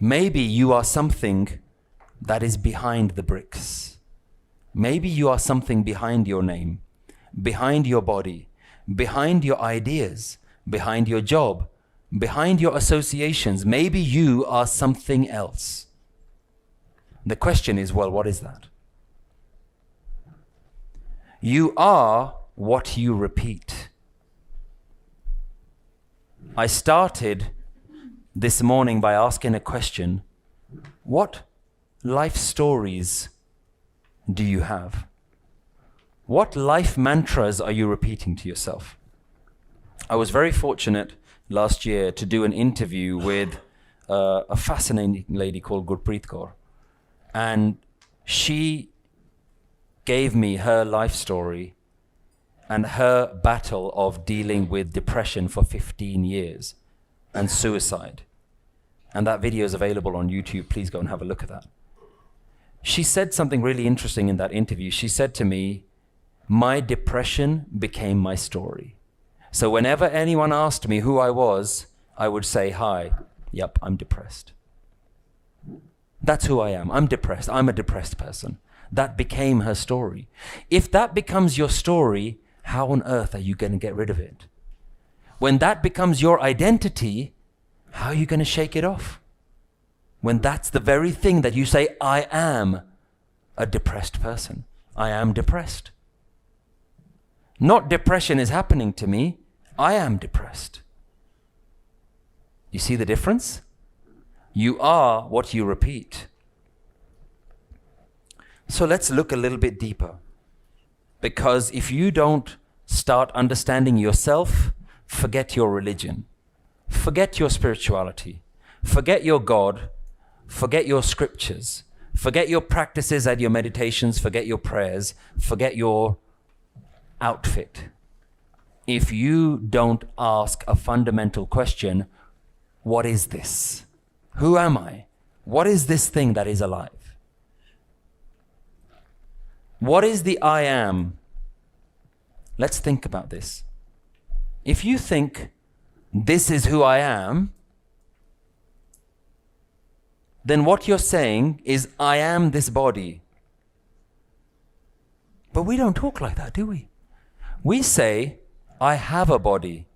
Maybe you are something that is behind the bricks. Maybe you are something behind your name, behind your body, behind your ideas, behind your job, behind your associations. Maybe you are something else. The question is, well, what is that? You are what you repeat. I started this morning by asking a question. What life stories do you have? What life mantras are you repeating to yourself? I was very fortunate last year to do an interview with a fascinating lady called Gurpreet Kaur. And she gave me her life story and her battle of dealing with depression for 15 years and suicide. And that video is available on YouTube. Please go and have a look at that. She said something really interesting in that interview. She said to me, my depression became my story. So whenever anyone asked me who I was, I would say, hi, yep, I'm depressed. That's who I am. I'm depressed. I'm a depressed person. That became her story. If that becomes your story, how on earth are you going to get rid of it? When that becomes your identity, how are you going to shake it off? When that's the very thing that you say, I am a depressed person. I am depressed. Not depression is happening to me. I am depressed. You see the difference? You are what you repeat. So let's look a little bit deeper. Because if you don't start understanding yourself, forget your religion. Forget your spirituality. Forget your God. Forget your scriptures. Forget your practices and your meditations. Forget your prayers. Forget your outfit. If you don't ask a fundamental question, what is this? Who am I? What is this thing that is alive? What is the I am? Let's think about this. If you think this is who I am, then what you're saying is I am this body. But we don't talk like that, do we? We say I have a body.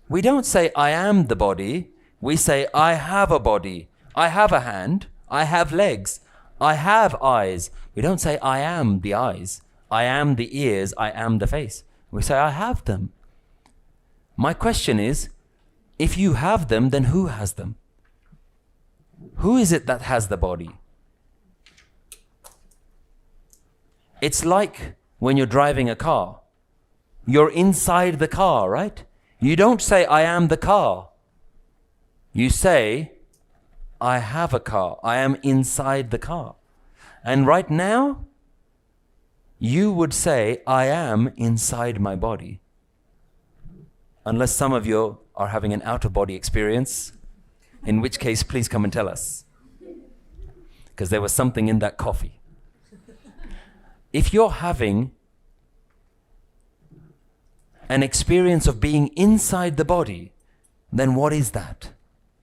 We don't say I am the body. We say I have a body. I have a hand. I have legs. I have eyes. We don't say I am the eyes. I am the ears. I am the face. We say I have them. My question is, if you have them, then who has them? Who is it that has the body? It's like when you're driving a car. You're inside the car, right? You don't say, I am the car. You say, I have a car. I am inside the car. And right now, you would say, I am inside my body. Unless some of you are having an out-of-body experience, in which case, please come and tell us. Because there was something in that coffee. If you're having an experience of being inside the body, then what is that?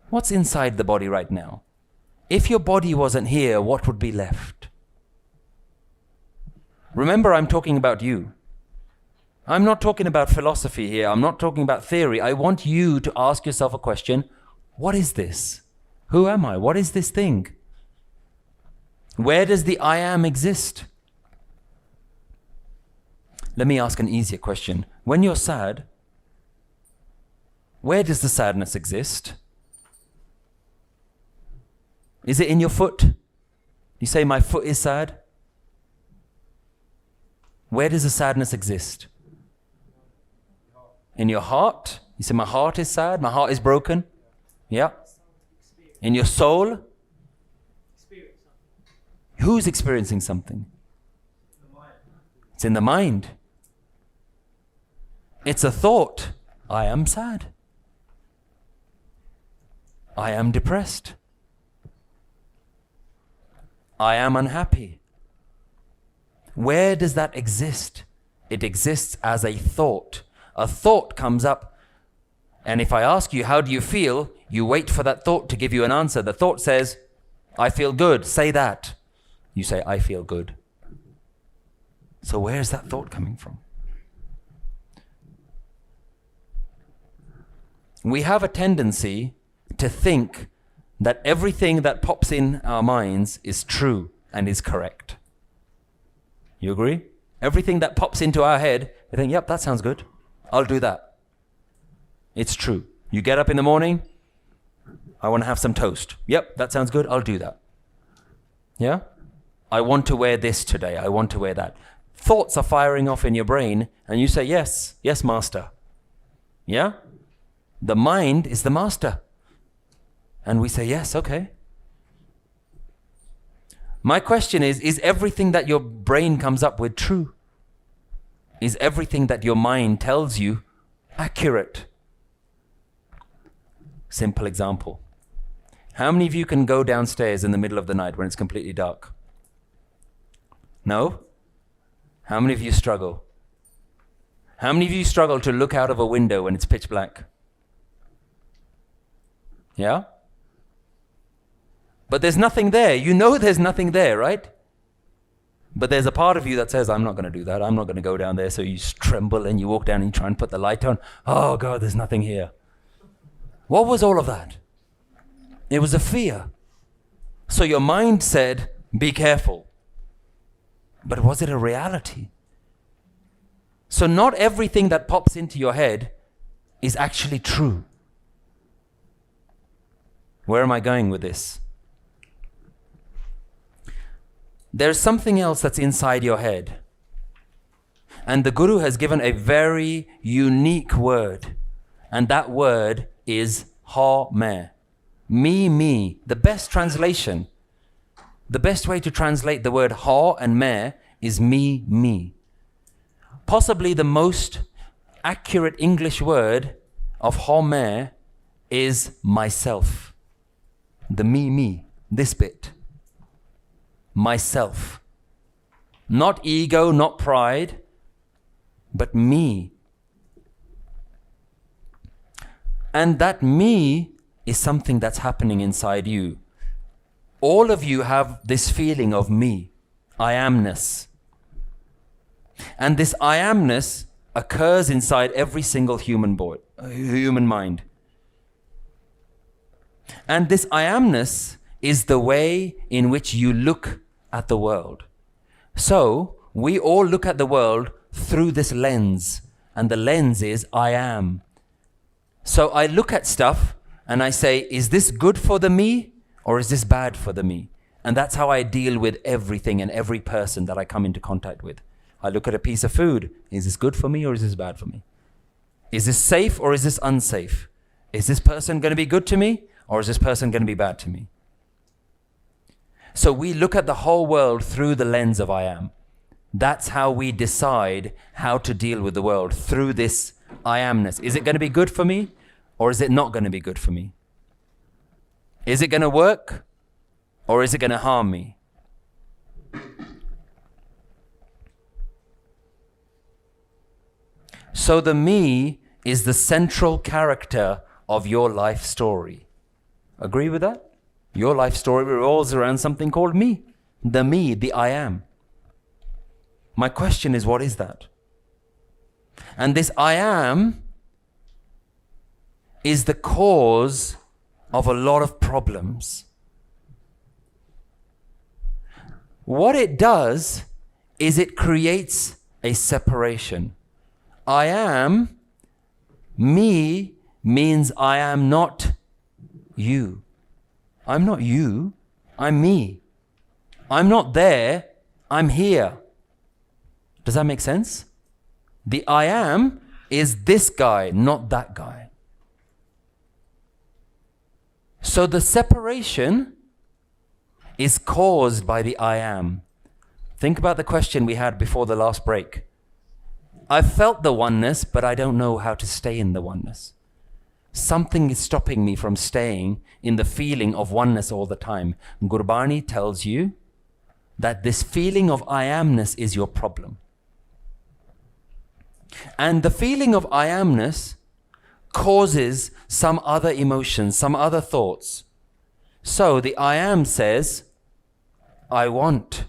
What's inside the body right now? If your body wasn't here, what would be left? Remember, I'm talking about you. I'm not talking about philosophy here. I'm not talking about theory. I want you to ask yourself a question. What is this? Who am I? What is this thing? Where does the I am exist? Let me ask an easier question. When you're sad, where does the sadness exist? Is it in your foot? You say, my foot is sad. Where does the sadness exist? In your heart? You say, my heart is sad, my heart is broken. Yeah. In your soul? Who's experiencing something? It's in the mind. It's a thought. I am sad. I am depressed. I am unhappy. Where does that exist? It exists as a thought. A thought comes up, and if I ask you, how do you feel? You wait for that thought to give you an answer. The thought says, I feel good, say that. You say, I feel good. So where is that thought coming from? We have a tendency to think that everything that pops in our minds is true and is correct. You agree? Everything that pops into our head, we think, yep, that sounds good. I'll do that. It's true. You get up in the morning, I want to have some toast. Yep, that sounds good. I'll do that. Yeah? I want to wear this today. I want to wear that. Thoughts are firing off in your brain and you say, yes, yes, master. Yeah? The mind is the master. And we say, yes, okay. My question is everything that your brain comes up with true? Is everything that your mind tells you accurate? Simple example. How many of you can go downstairs in the middle of the night when it's completely dark? No? How many of you struggle? How many of you struggle to look out of a window when it's pitch black? Yeah? But there's nothing there. You know there's nothing there, right? But there's a part of you that says, I'm not going to do that. I'm not going to go down there. So you tremble and you walk down and you try and put the light on. Oh God, there's nothing here. What was all of that? It was a fear. So your mind said, be careful. But was it a reality? So not everything that pops into your head is actually true. Where am I going with this? There's something else that's inside your head. And the Guru has given a very unique word. And that word is ha me. Me. The best translation, the best way to translate the word ha and me is me. Possibly the most accurate English word of ha me is myself. The me, this bit. Myself. Not ego, not pride, but me. And that me is something that's happening inside you. All of you have this feeling of me, I amness. And this I amness occurs inside every single human mind. And this I amness is the way in which you look at the world. So we all look at the world through this lens, and the lens is I am. So I look at stuff and I say, is this good for the me or is this bad for the me? And that's how I deal with everything and every person that I come into contact with. I look at a piece of food. Is this good for me or is this bad for me? Is this safe or is this unsafe? Is this person going to be good to me or is this person going to be bad to me? So we look at the whole world through the lens of I am. That's how we decide how to deal with the world, through this I amness. Is it going to be good for me or is it not going to be good for me? Is it going to work or is it going to harm me? So the me is the central character of your life story. Agree with that? Your life story revolves around something called me, the I am. My question is, what is that? And this I am is the cause of a lot of problems. What it does is it creates a separation. I am, me, means I am not you. I'm not you, I'm me. I'm not there, I'm here. Does that make sense? The I am is this guy, not that guy. So the separation is caused by the I am. Think about the question we had before the last break. I've felt the oneness, but I don't know how to stay in the oneness. Something is stopping me from staying in the feeling of oneness all the time. Gurbani tells you that this feeling of I amness is your problem. And the feeling of I amness causes some other emotions, some other thoughts. So the I am says, I want,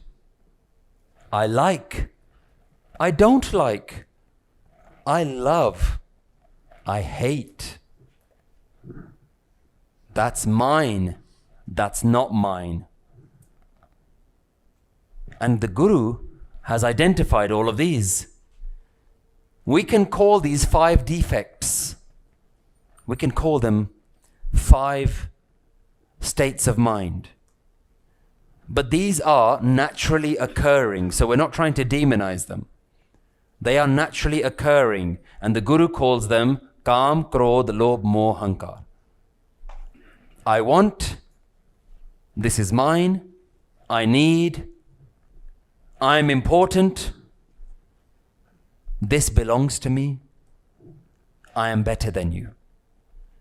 I like, I don't like, I love, I hate. That's mine. That's not mine. And the Guru has identified all of these. We can call these 5 defects. We can call them 5 states of mind. But these are naturally occurring, so we're not trying to demonize them. They are naturally occurring, and the Guru calls them Kam, Krodh, Lobh, Moh, Hankar. I want, this is mine, I need, I'm important, this belongs to me, I am better than you.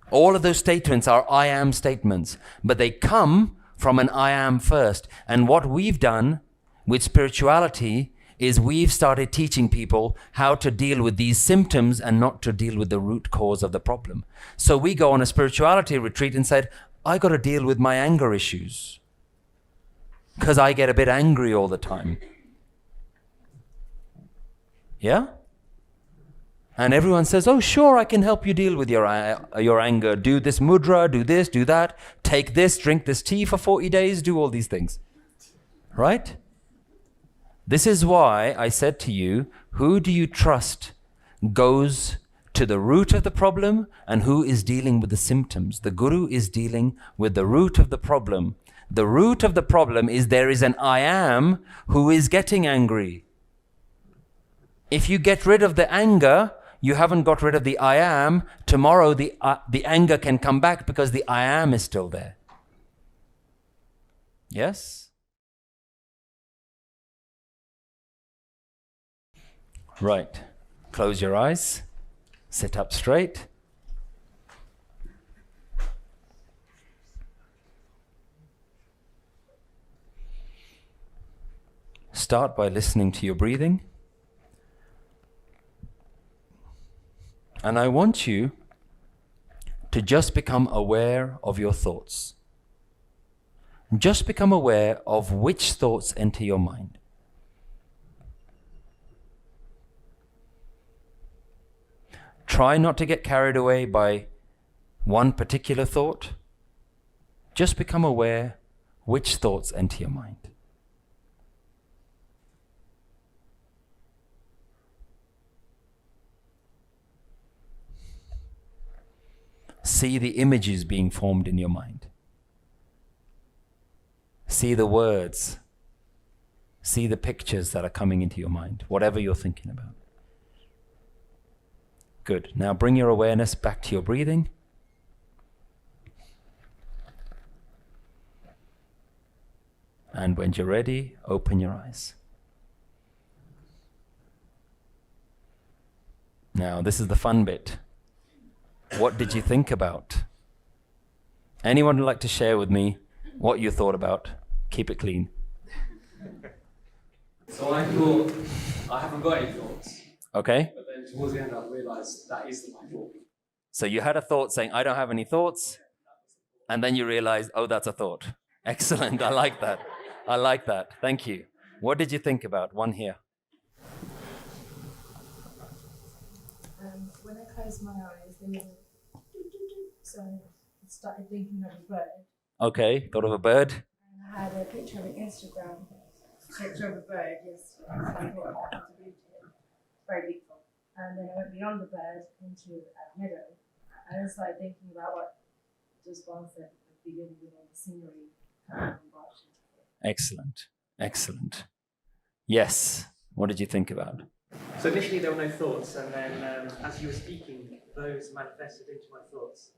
All of those statements are I am statements, but they come from an I am first. And what we've done with spirituality is we've started teaching people how to deal with these symptoms and not to deal with the root cause of the problem. So we go on a spirituality retreat and said, I got to deal with my anger issues because I get a bit angry all the time. Yeah? And everyone says, oh, sure, I can help you deal with your anger. Do this mudra, do this, do that. Take this, drink this tea for 40 days, do all these things. Right? This is why I said to you, who do you trust goes to the root of the problem and who is dealing with the symptoms? The Guru is dealing with the root of the problem. The root of the problem is there is an I am who is getting angry. If you get rid of the anger, you haven't got rid of the I am. Tomorrow the anger can come back because the I am is still there. Yes? Right. Close your eyes. Sit up straight. Start by listening to your breathing. And I want you to just become aware of your thoughts. Just become aware of which thoughts enter your mind. Try not to get carried away by one particular thought. Just become aware which thoughts enter your mind. See the images being formed in your mind. See the words. See the pictures that are coming into your mind, whatever you're thinking about. Good. Now bring your awareness back to your breathing. And when you're ready, open your eyes. Now, this is the fun bit. What did you think about? Anyone would like to share with me what you thought about? Keep it clean. So I thought, I haven't got any thoughts. Okay? But then towards the end, I realised that is my thought. So you had a thought saying, I don't have any thoughts. And then you realized, oh, that's a thought. Excellent. I like that. I like that. Thank you. What did you think about? One here. When I closed my eyes, they were so I started thinking of a bird. Okay, thought of a bird. And I had a picture of an Instagram picture of a bird yesterday. So I thought I had to read it. Very beautiful. And then I went beyond the bird into a meadow. And I started thinking about what just one said at the beginning, the scenery and branches. Excellent. Excellent. Yes. What did you think about? So initially there were no thoughts, and then as you were speaking, those manifested into my thoughts.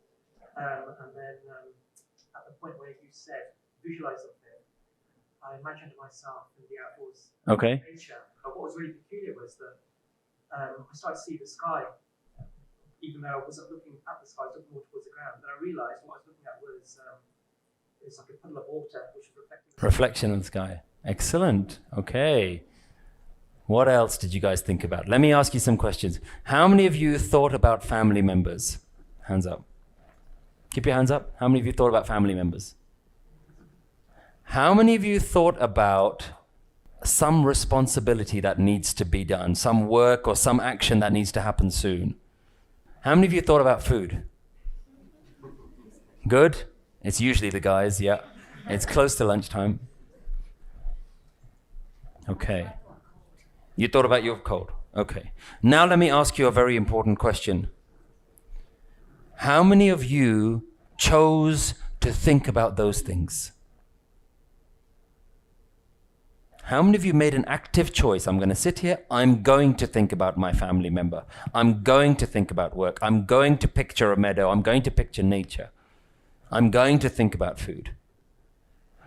And then at the point where you said, visualize something, I imagined myself in the outdoors. Okay. Nature. But what was really peculiar was that I started to see the sky, even though I wasn't looking at the sky, I was looking more towards the ground. Then I realized what I was looking at was it's like a puddle of water, which was reflecting. Reflection in the sky. Excellent. Okay. What else did you guys think about? Let me ask you some questions. How many of you thought about family members? Hands up. Keep your hands up. How many of you thought about family members? How many of you thought about some responsibility that needs to be done, some work or some action that needs to happen soon? How many of you thought about food? Good? It's usually the guys, yeah. It's close to lunchtime. Okay. You thought about your cold. Okay. Now let me ask you a very important question. How many of you chose to think about those things? How many of you made an active choice? I'm going to sit here, I'm going to think about my family member. I'm going to think about work. I'm going to picture a meadow. I'm going to picture nature. I'm going to think about food.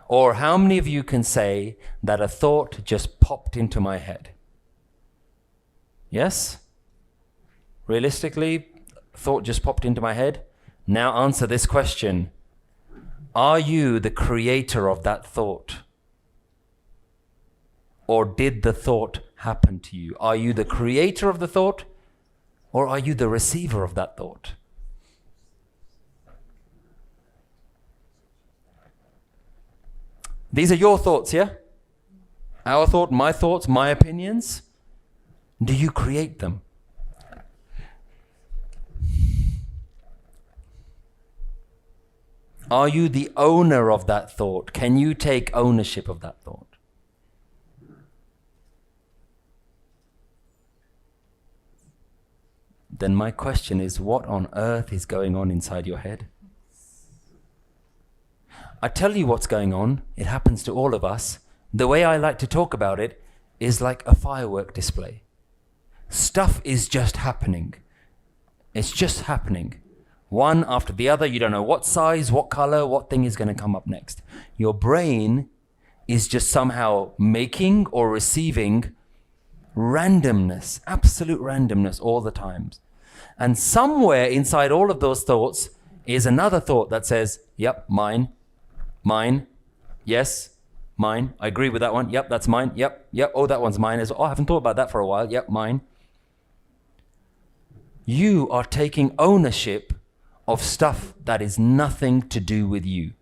Or how many of you can say that a thought just popped into my head? Yes? Realistically, a thought just popped into my head. Now answer this question. Are you the creator of that thought? Or did the thought happen to you? Are you the creator of the thought? Or are you the receiver of that thought? These are your thoughts, yeah? Our thought, my thoughts, my opinions. Do you create them? Are you the owner of that thought? Can you take ownership of that thought? Then my question is, what on earth is going on inside your head? I tell you what's going on. It happens to all of us. The way I like to talk about it is like a firework display. Stuff is just happening. It's just happening. One after the other. You don't know what size, what color, what thing is going to come up next. Your brain is just somehow making or receiving randomness, absolute randomness all the time. And somewhere inside all of those thoughts is another thought that says, yep, mine. Mine. Yes. Mine. I agree with that one. Yep, that's mine. Yep. Yep. Oh, that one's mine as well. Oh, I haven't thought about that for a while. Yep, mine. You are taking ownership of stuff that is nothing to do with you.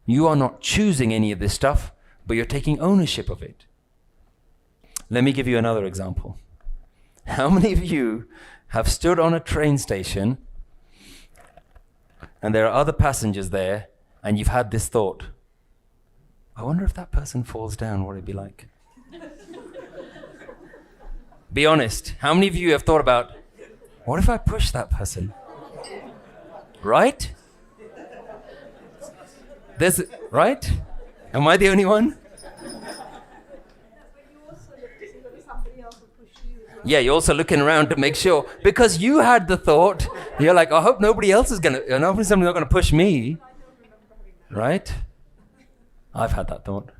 You are not choosing any of this stuff, but you're taking ownership of it. Let me give you another example. How many of you have stood on a train station and there are other passengers there and you've had this thought, I wonder if that person falls down, what it'd be like? Be honest. How many of you have thought about, what if I push that person? Right? Right? Am I the only one? Yeah, you're also looking around to make sure, because you had the thought, you're like, I hope nobody else is going to, somebody's not going to push me. Right? I've had that thought.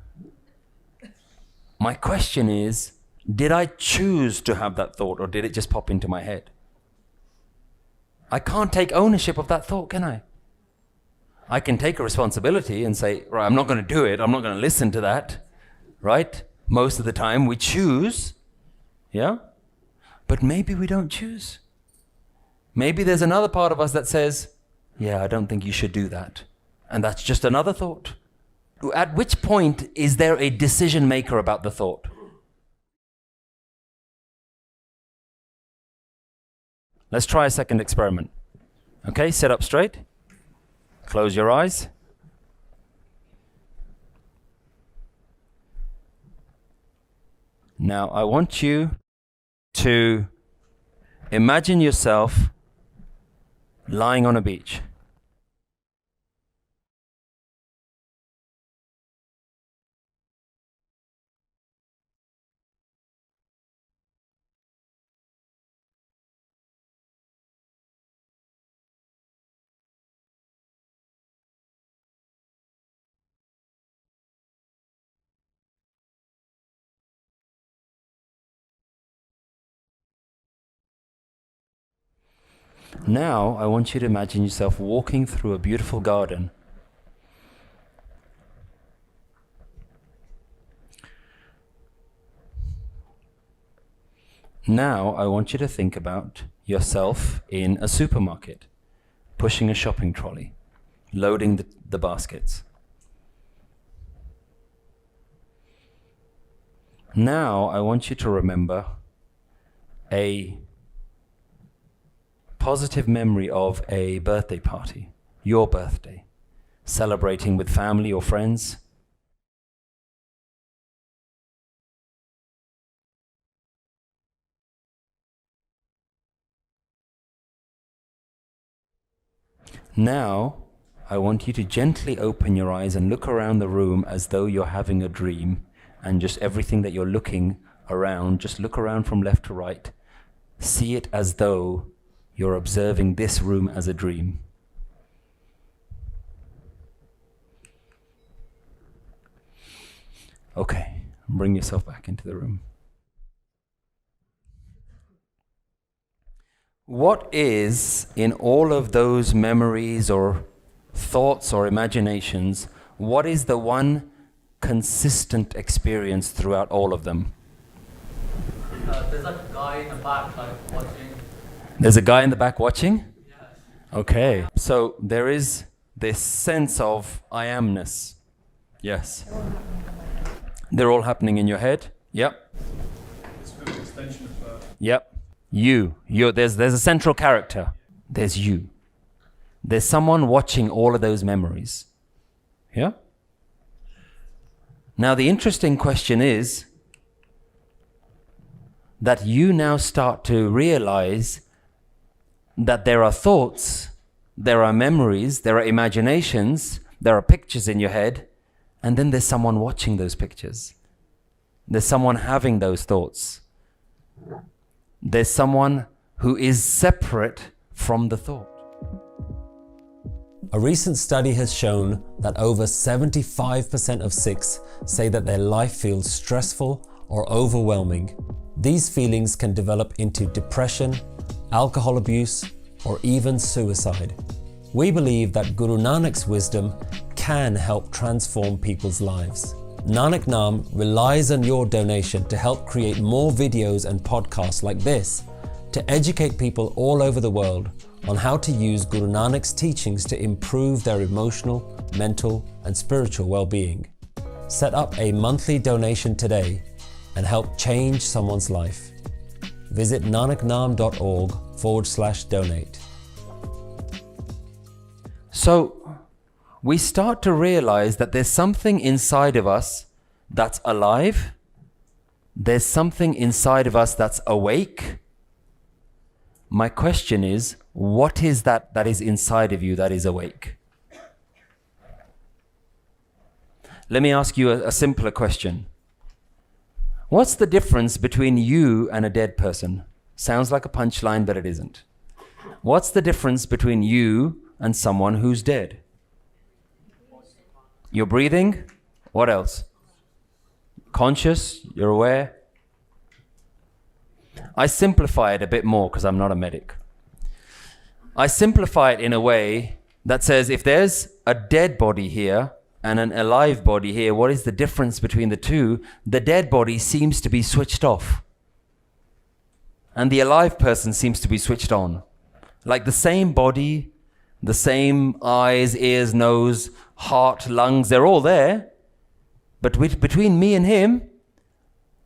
My question is, did I choose to have that thought or did it just pop into my head? I can't take ownership of that thought, can I? I can take a responsibility and say, right, I'm not going to do it. I'm not going to listen to that. Right? Most of the time we choose. Yeah? But maybe we don't choose. Maybe there's another part of us that says, yeah, I don't think you should do that. And that's just another thought. At which point is there a decision maker about the thought? Let's try a second experiment. Okay, sit up straight. Close your eyes. Now, I want you to imagine yourself lying on a beach. Now, I want you to imagine yourself walking through a beautiful garden. Now, I want you to think about yourself in a supermarket. pushing a shopping trolley, loading the baskets. Now I want you to remember a positive memory of a birthday party, your birthday, celebrating with family or friends. Now, I want you to gently open your eyes and look around the room as though you're having a dream, and just everything that you're looking around, just look around from left to right. See it as though you're observing this room as a dream. Okay, bring yourself back into the room. What is, in all of those memories or thoughts or imaginations, what is the one consistent experience throughout all of them? There's a guy in the back, like, watching. There's a guy in the back watching? Yes. Okay. So there is this sense of I amness. Yes. They're all happening in your head? Yep. It's an extension of Yep. You're, there's a central character. There's you. There's someone watching all of those memories. Yeah? Now the interesting question is that you now start to realize that there are thoughts, there are memories, there are imaginations, there are pictures in your head, and then there's someone watching those pictures. There's someone having those thoughts. There's someone who is separate from the thought. A recent study has shown that over 75% of Sikhs say that their life feels stressful or overwhelming. These feelings can develop into depression, alcohol abuse, or even suicide. We believe that Guru Nanak's wisdom can help transform people's lives. Nanak Naam relies on your donation to help create more videos and podcasts like this to educate people all over the world on how to use Guru Nanak's teachings to improve their emotional, mental, and spiritual well-being. Set up a monthly donation today and help change someone's life. Visit nanaknaam.org/donate. So we start to realize that there's something inside of us that's alive. There's something inside of us that's awake. My question is, what is that is inside of you that is awake? Let me ask you a simpler question. What's the difference between you and a dead person? Sounds like a punchline, but it isn't. What's the difference between you and someone who's dead? You're breathing. What else? Conscious. You're aware. I simplify it a bit more because I'm not a medic. I simplify it in a way that says if there's a dead body here and an alive body here, what is the difference between the two? The dead body seems to be switched off. And the alive person seems to be switched on. Like the same body, the same eyes, ears, nose, heart, lungs, they're all there. But between me and him,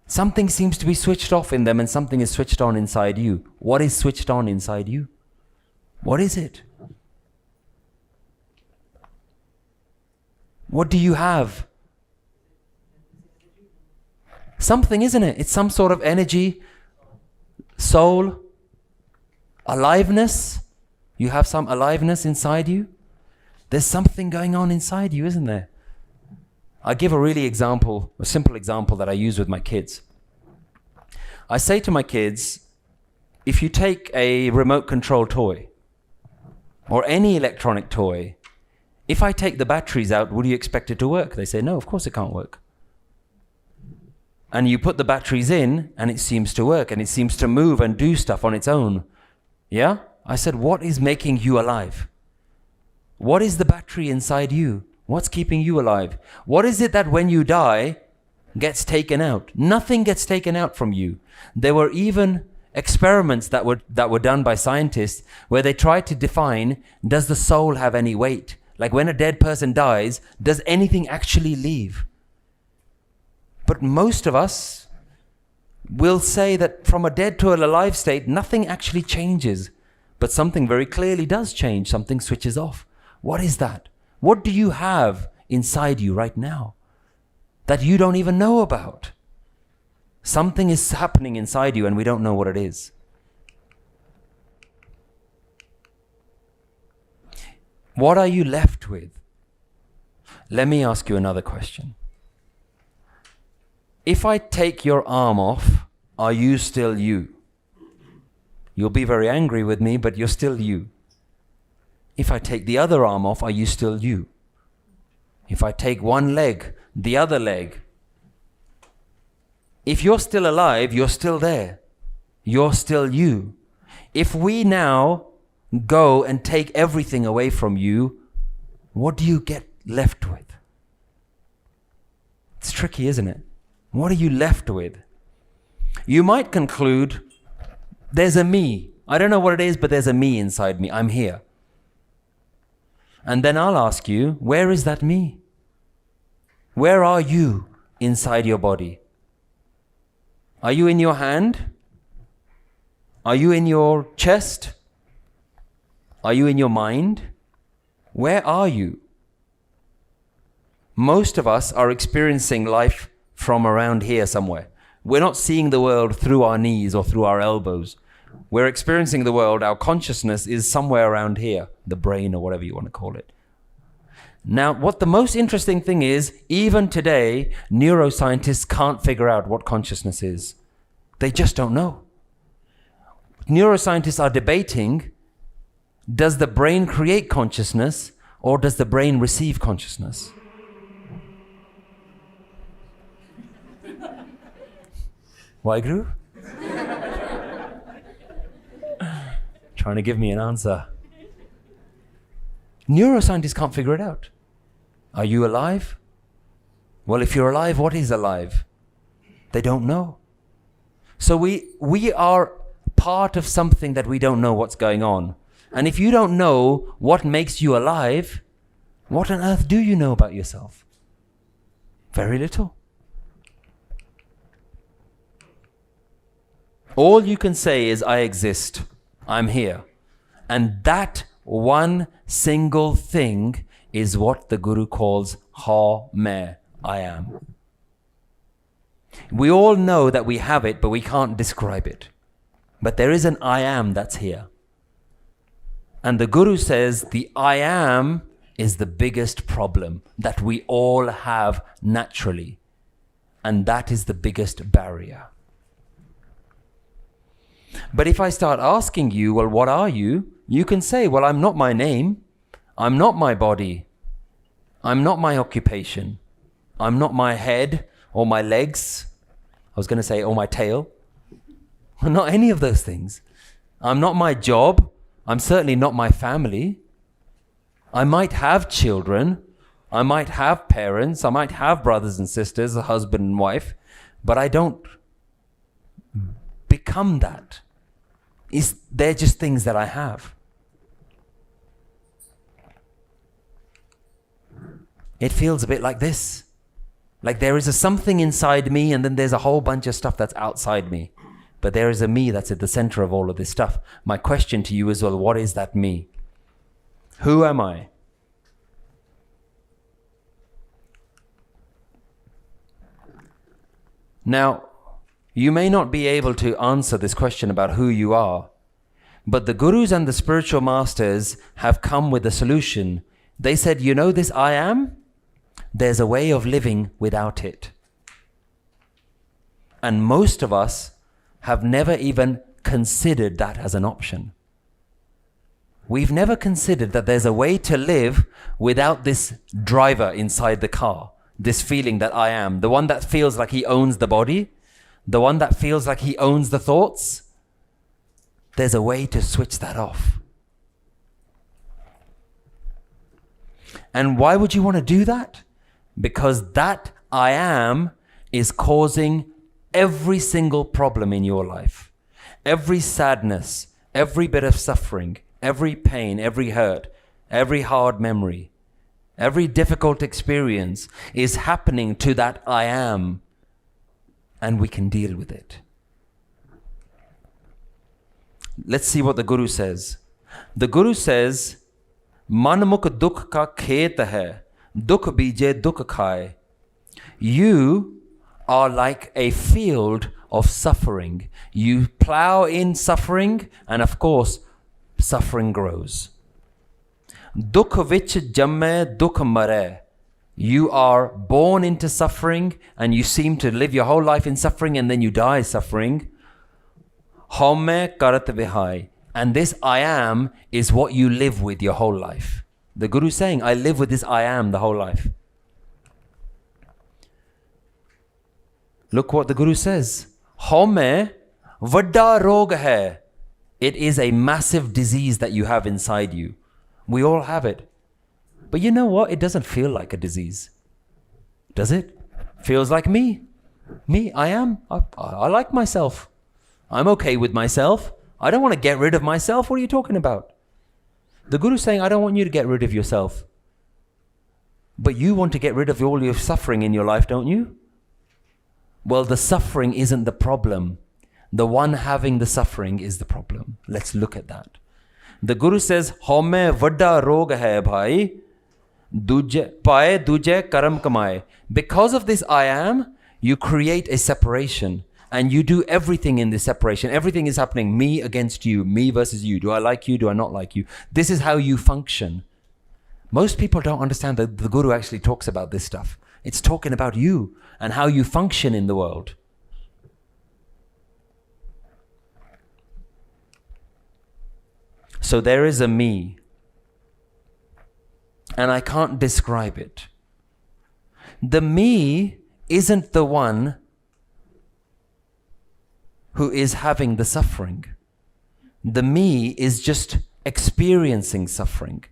something seems to be switched off in them and something is switched on inside you. What is switched on inside you? What is it? What do you have? Something, isn't it? It's some sort of energy, soul, aliveness. You have some aliveness inside you. There's something going on inside you, isn't there? I give a simple example that I use with my kids. I say to my kids, if you take a remote control toy or any electronic toy, if I take the batteries out, would you expect it to work? They say, no, of course it can't work. And you put the batteries in and it seems to work and it seems to move and do stuff on its own. Yeah? I said, what is making you alive? What is the battery inside you? What's keeping you alive? What is it that when you die gets taken out? Nothing gets taken out from you. There were even experiments that were done by scientists where they tried to define, does the soul have any weight? Like when a dead person dies, does anything actually leave? But most of us will say that from a dead to an alive state, nothing actually changes. But something very clearly does change. Something switches off. What is that? What do you have inside you right now that you don't even know about? Something is happening inside you and we don't know what it is. What are you left with? Let me ask you another question. If I take your arm off, are you still you? You'll be very angry with me, but you're still you. If I take the other arm off, are you still you? If I take one leg, the other leg, if you're still alive, you're still there. You're still you. If we now go and take everything away from you, what do you get left with? It's tricky, isn't it? What are you left with? You might conclude, there's a me. I don't know what it is, but there's a me inside me. I'm here. And then I'll ask you, where is that me? Where are you inside your body? Are you in your hand? Are you in your chest? Are you in your mind? Where are you? Most of us are experiencing life from around here somewhere. We're not seeing the world through our knees or through our elbows. We're experiencing the world, our consciousness is somewhere around here, the brain or whatever you want to call it. Now, what the most interesting thing is, even today, neuroscientists can't figure out what consciousness is. They just don't know. Neuroscientists are debating, does the brain create consciousness or does the brain receive consciousness? Waheguru? Trying to give me an answer. Neuroscientists can't figure it out. Are you alive? Well, if you're alive, what is alive? They don't know. So we are part of something that we don't know what's going on. And if you don't know what makes you alive, what on earth do you know about yourself? Very little. All you can say is, I exist. I'm here. And that one single thing is what the Guru calls Ha Me, I am. We all know that we have it, but we can't describe it. But there is an I am that's here. And the Guru says the I am is the biggest problem that we all have naturally. And that is the biggest barrier. But if I start asking you, well, what are you? You can say, well, I'm not my name. I'm not my body. I'm not my occupation. I'm not my head or my legs. I was going to say, or my tail. Not any of those things. I'm not my job. I'm certainly not my family. I might have children. I might have parents. I might have brothers and sisters, a husband and wife. But I don't become that. They're just things that I have. It feels a bit like this. Like there is a something inside me and then there's a whole bunch of stuff that's outside me. But there is a me that's at the center of all of this stuff. My question to you is, well, what is that me? Who am I? Now, you may not be able to answer this question about who you are, but the gurus and the spiritual masters have come with a solution. They said, you know this I am? There's a way of living without it. And most of us have never even considered that as an option. We've never considered that there's a way to live without this driver inside the car, this feeling that I am, the one that feels like he owns the body, the one that feels like he owns the thoughts. There's a way to switch that off. And why would you want to do that? Because that I am is causing every single problem in your life. every sadness, every bit of suffering, every pain, every hurt, every hard memory, every difficult experience is happening to that I am, and we can deal with it. Let's see what the Guru says. The Guru says, Manmukh dukh ka khet hai, dukh bije dukh khaye. You are like a field of suffering. You plow in suffering, and of course, suffering grows. Dukh vich jamme dukh mare. You are born into suffering, and you seem to live your whole life in suffering, and then you die suffering. Homme karat vihai. And this I am is what you live with your whole life. The Guru is saying, I live with this I am the whole life. Look what the Guru says. Homme vadda rog hai. It is a massive disease that you have inside you. We all have it. But you know what? It doesn't feel like a disease. Does it? Feels like me. Me, I am. I like myself. I'm okay with myself. I don't want to get rid of myself. What are you talking about? The Guru is saying, I don't want you to get rid of yourself. But you want to get rid of all your suffering in your life, don't you? Well, the suffering isn't the problem. The one having the suffering is the problem. Let's look at that. The Guru says, Homme vadda rog hai bhai, duje paye duje karam kamaye. Because of this I am, you create a separation. And you do everything in this separation. Everything is happening, me against you, me versus you. Do I like you? Do I not like you? This is how you function. Most people don't understand that the Guru actually talks about this stuff. It's talking about you and how you function in the world. So there is a me, and I can't describe it. The me isn't the one who is having the suffering. The me is just experiencing suffering.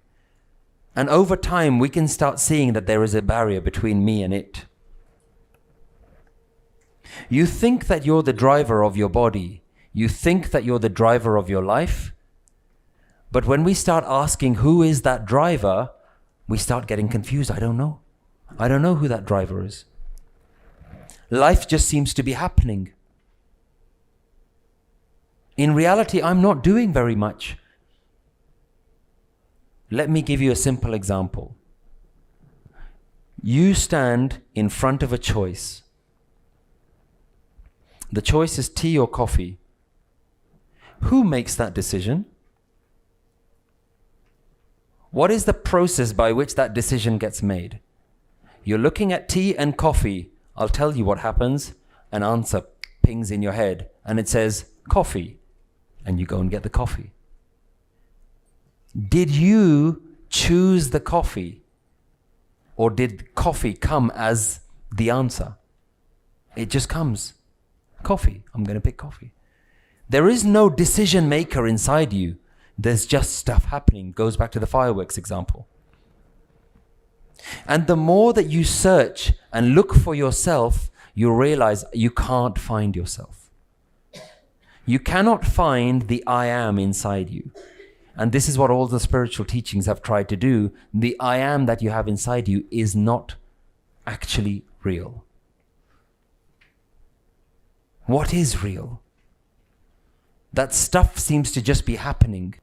And over time, we can start seeing that there is a barrier between me and it. You think that you're the driver of your body. You think that you're the driver of your life. But when we start asking who is that driver, we start getting confused. I don't know. I don't know who that driver is. Life just seems to be happening. In reality, I'm not doing very much. Let me give you a simple example. You stand in front of a choice. The choice is tea or coffee. Who makes that decision? What is the process by which that decision gets made? You're looking at tea and coffee. I'll tell you what happens. An answer pings in your head and it says coffee. And you go and get the coffee. Did you choose the coffee? Or did coffee come as the answer? It just comes. Coffee. I'm going to pick coffee. There is no decision maker inside you. There's just stuff happening. Goes back to the fireworks example. And the more that you search and look for yourself, you realize you can't find yourself. You cannot find the I am inside you. And this is what all the spiritual teachings have tried to do. The I am that you have inside you is not actually real. What is real? That stuff seems to just be happening.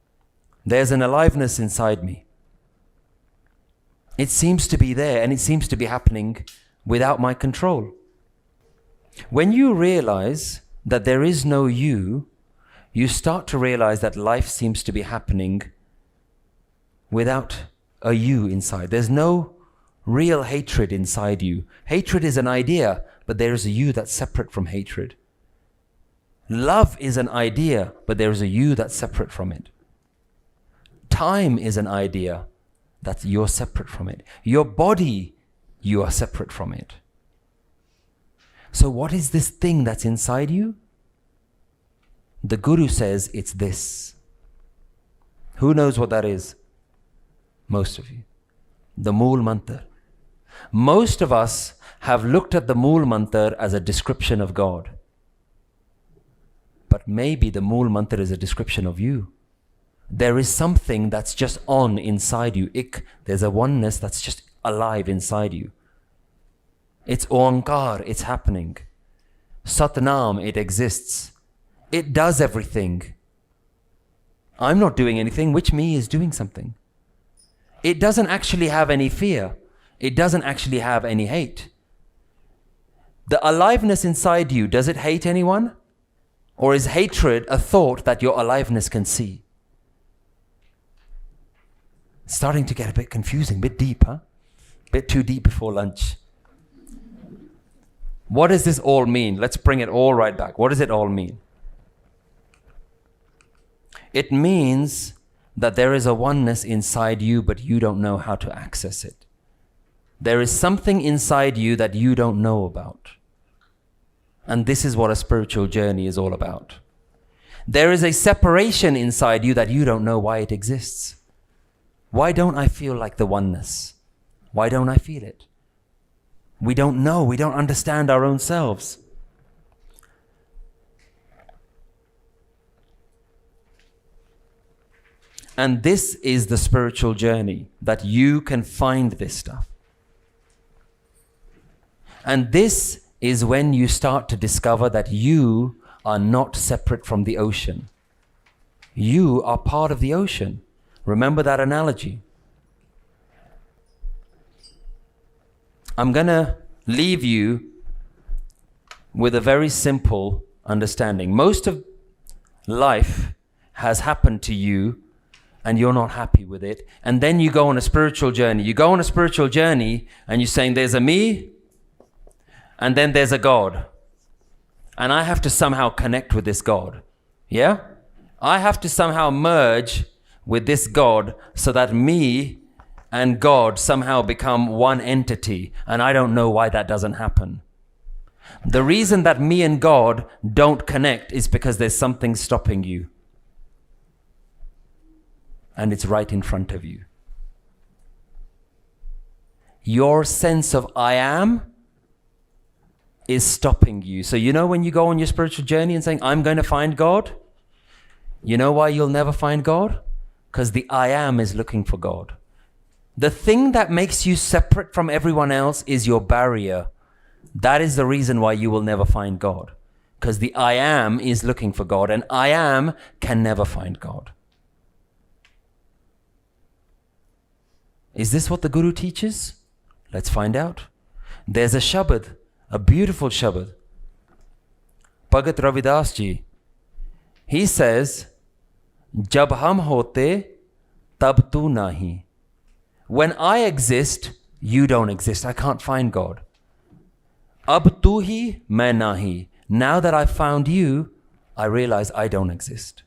There's an aliveness inside me. It seems to be there and it seems to be happening without my control. When you realize that there is no you, you start to realize that life seems to be happening without a you inside. There's no real hatred inside you. Hatred is an idea, but there is a you that's separate from hatred. Love is an idea, but there is a you that's separate from it. Time is an idea that you're separate from it. Your body, you are separate from it. So what is this thing that's inside you? The Guru says it's this. Who knows what that is? Most of you. The Mool Mantar. Most of us have looked at the Mool Mantar as a description of God. But maybe the Mool Mantra is a description of you. There is something that's just on inside you. There's a oneness that's just alive inside you. It's Oankar, it's happening. Satnam, it exists. It does everything. I'm not doing anything, which me is doing something. It doesn't actually have any fear. It doesn't actually have any hate. The aliveness inside you, does it hate anyone? Or is hatred a thought that your aliveness can see? It's starting to get a bit confusing, a bit deep, huh? A bit too deep before lunch. What does this all mean? Let's bring it all right back. What does it all mean? It means that there is a oneness inside you, but you don't know how to access it. There is something inside you that you don't know about. And this is what a spiritual journey is all about. There is a separation inside you that you don't know why it exists. Why don't I feel like the oneness? Why don't I feel it? We don't know. We don't understand our own selves. And this is the spiritual journey, that you can find this stuff. And this is when you start to discover that you are not separate from the ocean. You are part of the ocean. Remember that analogy. I'm going to leave you with a very simple understanding. Most of life has happened to you and you're not happy with it. And then you go on a spiritual journey. You go on a spiritual journey and you're saying there's a me and then there's a God. And I have to somehow connect with this God. Yeah? I have to somehow merge with this God so that me and God somehow become one entity. And I don't know why that doesn't happen. The reason that me and God don't connect is because there's something stopping you. And it's right in front of you. Your sense of I am is stopping you. So you know when you go on your spiritual journey and saying, I'm going to find God? You know why you'll never find God? Because the I am is looking for God. The thing that makes you separate from everyone else is your barrier. That is the reason why you will never find God. Because the I am is looking for God, and I am can never find God. Is this what the Guru teaches? Let's find out. There's a Shabad, a beautiful Shabad. Bhagat Ravidas ji, he says, Jab hum hote, tab tu nahi. When I exist, you don't exist. I can't find God. Ab tu hi, main nahi. Now that I've found you, I realize I don't exist.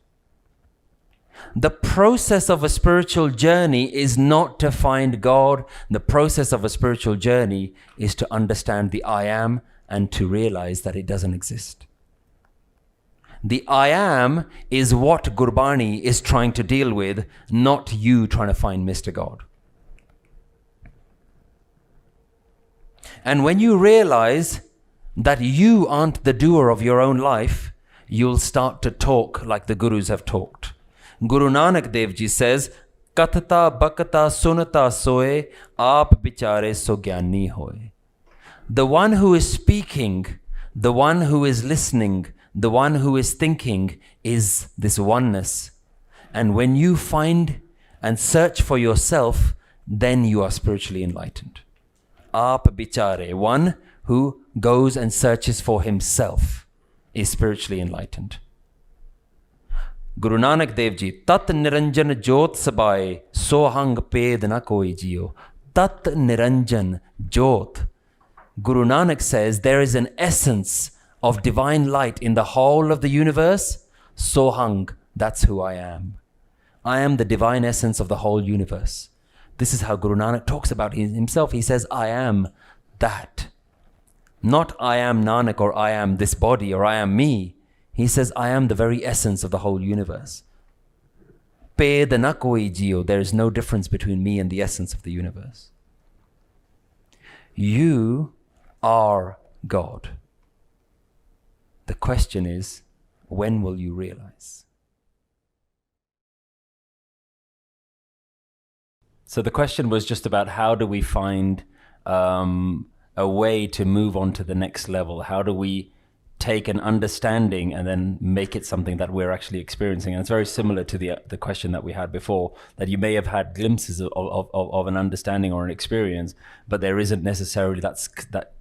The process of a spiritual journey is not to find God. The process of a spiritual journey is to understand the I am and to realize that it doesn't exist. The I am is what Gurbani is trying to deal with, not you trying to find Mr. God. And when you realize that you aren't the doer of your own life, you'll start to talk like the Gurus have talked. Guru Nanak Dev Ji says, Kathata bakata sunata soe, aap bichare so gyani hoye. The one who is speaking, the one who is listening, the one who is thinking is this oneness. And when you find and search for yourself, then you are spiritually enlightened. Aap bichare, one who goes and searches for himself, is spiritually enlightened. Guru Nanak Dev Ji, Tat Niranjan Jot Sabai, Sohang Ped na koi jio. Tat Niranjan Jot. Guru Nanak says there is an essence of divine light in the whole of the universe. Sohang, that's who I am. I am the divine essence of the whole universe. This is how Guru Nanak talks about himself. He says, I am that. Not I am Nanak or I am this body or I am me. He says, I am the very essence of the whole universe. Ped na koi jio. There is no difference between me and the essence of the universe. You are God. The question is, when will you realize? So the question was just about how do we find a way to move on to the next level? How do we take an understanding and then make it something that we're actually experiencing? And it's very similar to the question that we had before, that you may have had glimpses of an understanding or an experience, but there isn't necessarily that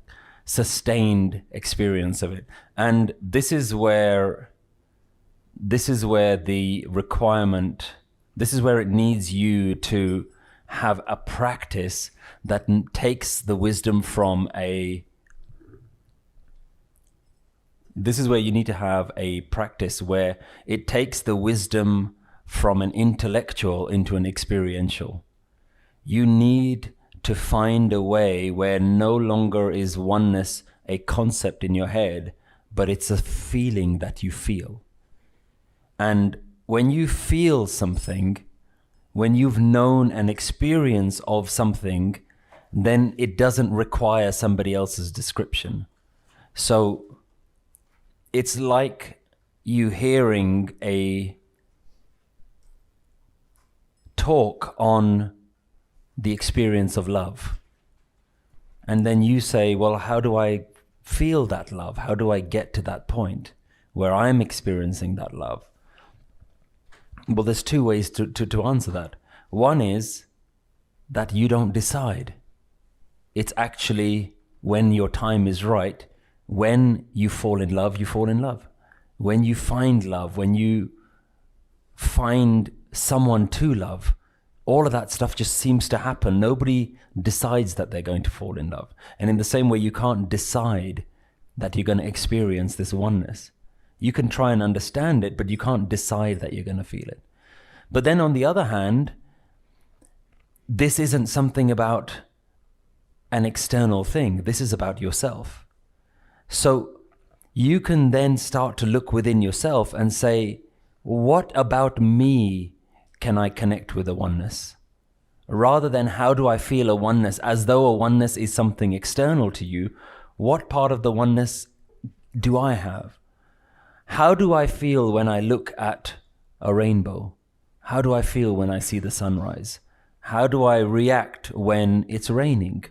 sustained experience of it. And this is where the requirement, this is where it needs you to have a practice that takes the wisdom from this is where you need to have a practice where it takes the wisdom from an intellectual into an experiential. You need to find a way where no longer is oneness a concept in your head, but it's a feeling that you feel. And when you feel something, when you've known an experience of something, then it doesn't require somebody else's description. So it's like you hearing a talk on the experience of love. And then you say, well, how do I feel that love? How do I get to that point where I'm experiencing that love? Well, there's two ways to answer that. One is that you don't decide. It's actually when your time is right, when you fall in love, you fall in love. When you find love, when you find someone to love, all of that stuff just seems to happen. Nobody decides that they're going to fall in love. And in the same way, you can't decide that you're going to experience this oneness. You can try and understand it, but you can't decide that you're going to feel it. But then on the other hand, this isn't something about an external thing. This is about yourself. So you can then start to look within yourself and say, what about me can I connect with a oneness? Rather than how do I feel a oneness, as though a oneness is something external to you, what part of the oneness do I have? How do I feel when I look at a rainbow? How do I feel when I see the sunrise? How do I react when it's raining?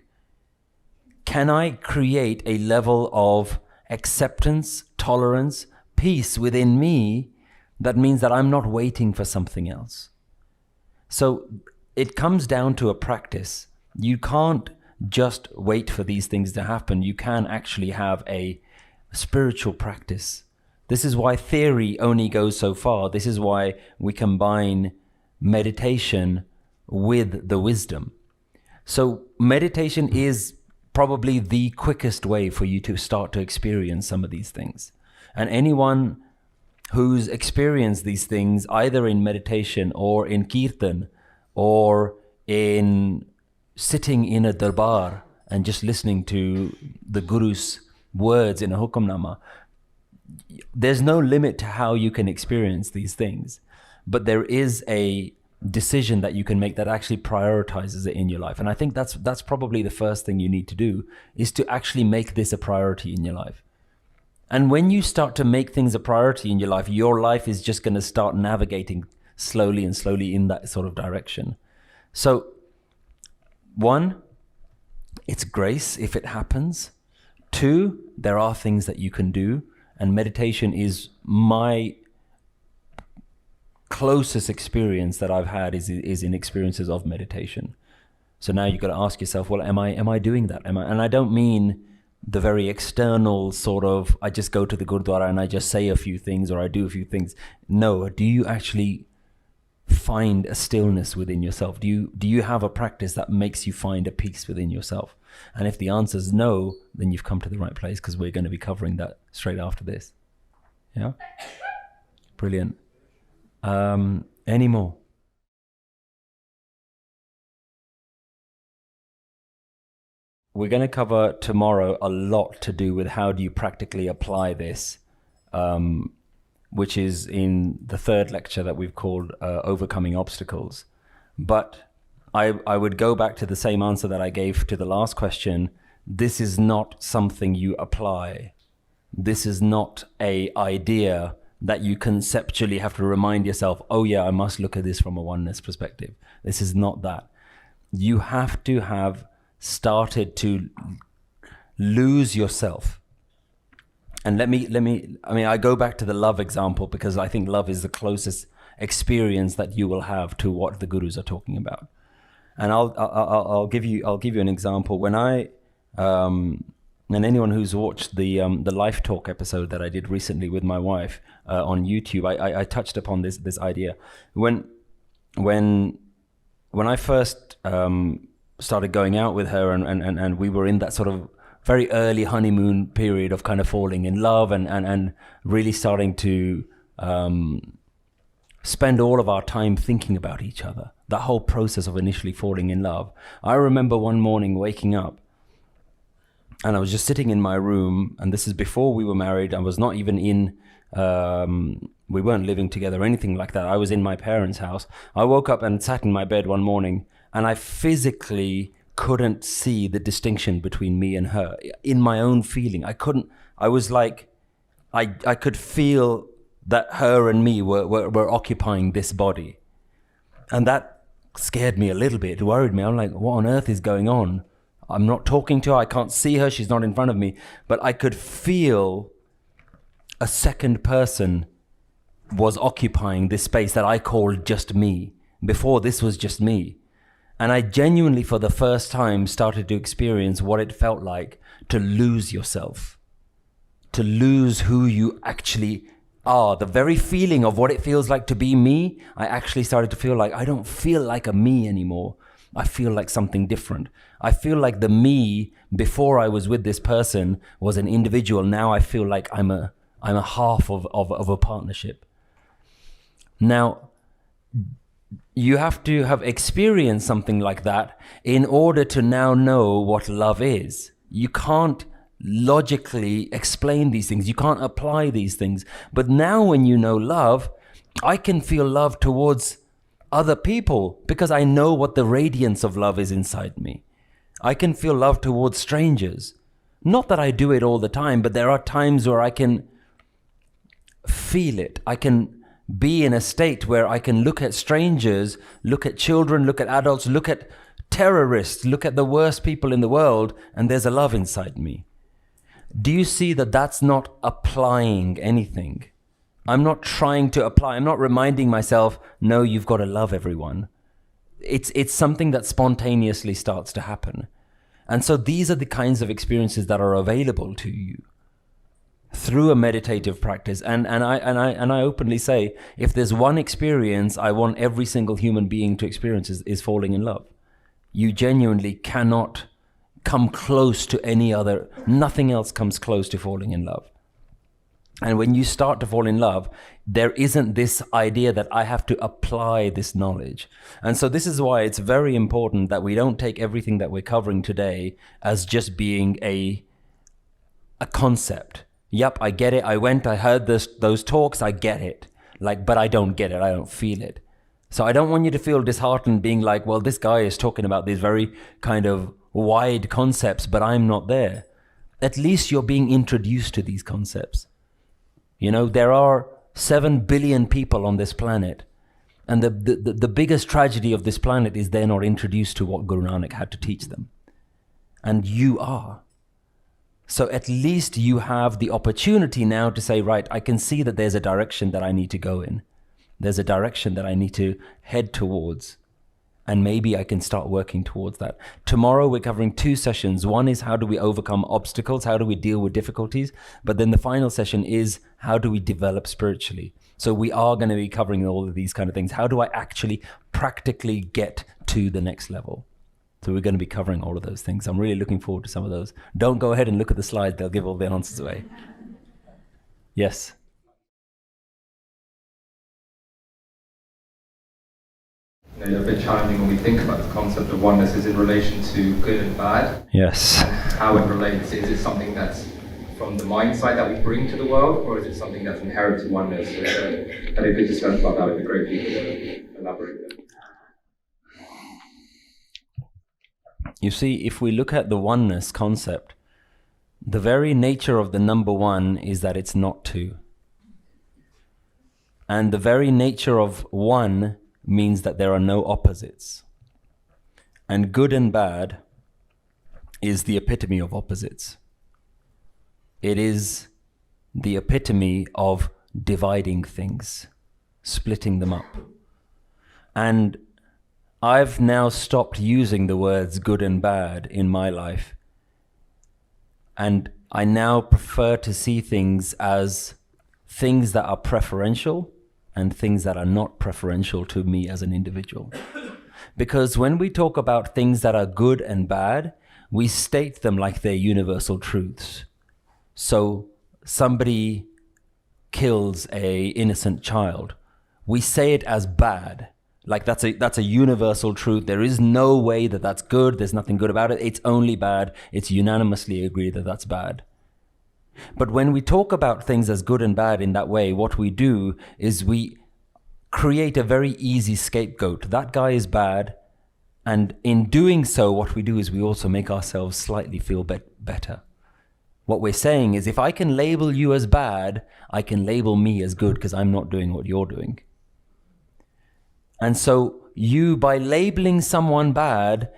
Can I create a level of acceptance, tolerance, peace within me that means that I'm not waiting for something else? So it comes down to a practice. You can't just wait for these things to happen. You can actually have a spiritual practice. This is why theory only goes so far. This is why we combine meditation with the wisdom. So meditation is probably the quickest way for you to start to experience some of these things. And anyone who's experienced these things either in meditation or in kirtan or in sitting in a darbar and just listening to the Guru's words in a hukamnama, there's no limit to how you can experience these things, but there is a decision that you can make that actually prioritizes it in your life. And I think that's probably the first thing you need to do, is to actually make this a priority in your life. And when you start to make things a priority in your life is just going to start navigating slowly and slowly in that sort of direction. So, one, it's grace if it happens. Two, there are things that you can do. And meditation is my closest experience that I've had is in experiences of meditation. So now you've got to ask yourself, well, am I doing that? And I don't mean the very external sort of, I just go to the Gurdwara and I just say a few things or I do a few things. No, do you actually find a stillness within yourself? Do you have a practice that makes you find a peace within yourself? And if the answer is no, then you've come to the right place, because we're going to be covering that straight after this. Yeah? Brilliant. Any more? We're going to cover tomorrow a lot to do with how do you practically apply this, which is in the third lecture that we've called Overcoming Obstacles. But I would go back to the same answer that I gave to the last question. This is not something you apply. This is not an idea that you conceptually have to remind yourself, oh yeah, I must look at this from a oneness perspective. This is not that. You have to have started to lose yourself. And I go back to the love example because I think love is the closest experience that you will have to what the gurus are talking about. And I'll give you an example. When and anyone who's watched the Life Talk episode that I did recently with my wife on YouTube, I touched upon this idea. When I first started going out with her and we were in that sort of very early honeymoon period of kind of falling in love and really starting to spend all of our time thinking about each other, that whole process of initially falling in love. I remember one morning waking up and I was just sitting in my room, and this is before we were married. I was not even we weren't living together or anything like that. I was in my parents' house. I woke up and sat in my bed one morning, and I physically couldn't see the distinction between me and her in my own feeling. I was like, I could feel that her and me were occupying this body. And that scared me a little bit, worried me. I'm like, what on earth is going on? I'm not talking to her, I can't see her, she's not in front of me. But I could feel a second person was occupying this space that I called just me. Before, this was just me. And I genuinely, for the first time, started to experience what it felt like to lose yourself, to lose who you actually are. The very feeling of what it feels like to be me, I actually started to feel like I don't feel like a me anymore. I feel like something different. I feel like the me before I was with this person was an individual. Now I feel like I'm a half of a partnership. Now, you have to have experienced something like that in order to now know what love is. You can't logically explain these things. You can't apply these things. But now when you know love, I can feel love towards other people because I know what the radiance of love is inside me. I can feel love towards strangers. Not that I do it all the time, but there are times where I can feel it. I can be in a state where I can look at strangers, look at children, look at adults, look at terrorists, look at the worst people in the world, and there's a love inside me. Do you see that that's not applying anything? I'm not trying to apply. I'm not reminding myself, no, you've got to love everyone. It's something that spontaneously starts to happen. And so these are the kinds of experiences that are available to you through a meditative practice. And I openly say, if there's one experience I want every single human being to experience is falling in love. You genuinely cannot come close to any other. Nothing else comes close to falling in love. And when you start to fall in love, there isn't this idea that I have to apply this knowledge. And so this is why it's very important that we don't take everything that we're covering today as just being a concept. Yep, I get it. I heard those talks, I get it. But I don't get it. I don't feel it. So I don't want you to feel disheartened being like, well, this guy is talking about these very kind of wide concepts, but I'm not there. At least you're being introduced to these concepts. You know, there are 7 billion people on this planet. And the biggest tragedy of this planet is they're not introduced to what Guru Nanak had to teach them. And you are. So at least you have the opportunity now to say, right, I can see that there's a direction that I need to go in. There's a direction that I need to head towards. And maybe I can start working towards that. Tomorrow we're covering 2 sessions. One is how do we overcome obstacles? How do we deal with difficulties? But then the final session is how do we develop spiritually? So we are going to be covering all of these kind of things. How do I actually practically get to the next level? So we're going to be covering all of those things. I'm really looking forward to some of those. Don't go ahead and look at the slides. They'll give all the answers away. Yes. A bit challenging when we think about the concept of oneness is in relation to good and bad. Yes. And how it relates. Is it something that's from the mind side that we bring to the world, or is it something that's inherent to oneness? I think if you discuss about that, would be great if you could elaborate. You see, if we look at the oneness concept, the very nature of the number one is that it's not two. And the very nature of one means that there are no opposites. And good and bad is the epitome of opposites. It is the epitome of dividing things, splitting them up. And I've now stopped using the words good and bad in my life. And I now prefer to see things as things that are preferential and things that are not preferential to me as an individual. Because when we talk about things that are good and bad, we state them like they're universal truths. So somebody kills a innocent child. We say it as bad. Like that's a universal truth. There is no way that that's good. There's nothing good about it. It's only bad. It's unanimously agreed that that's bad. But when we talk about things as good and bad in that way, what we do is we create a very easy scapegoat. That guy is bad. And in doing so, what we do is we also make ourselves slightly feel better. What we're saying is, if I can label you as bad, I can label me as good because I'm not doing what you're doing. And so you, by labeling someone bad,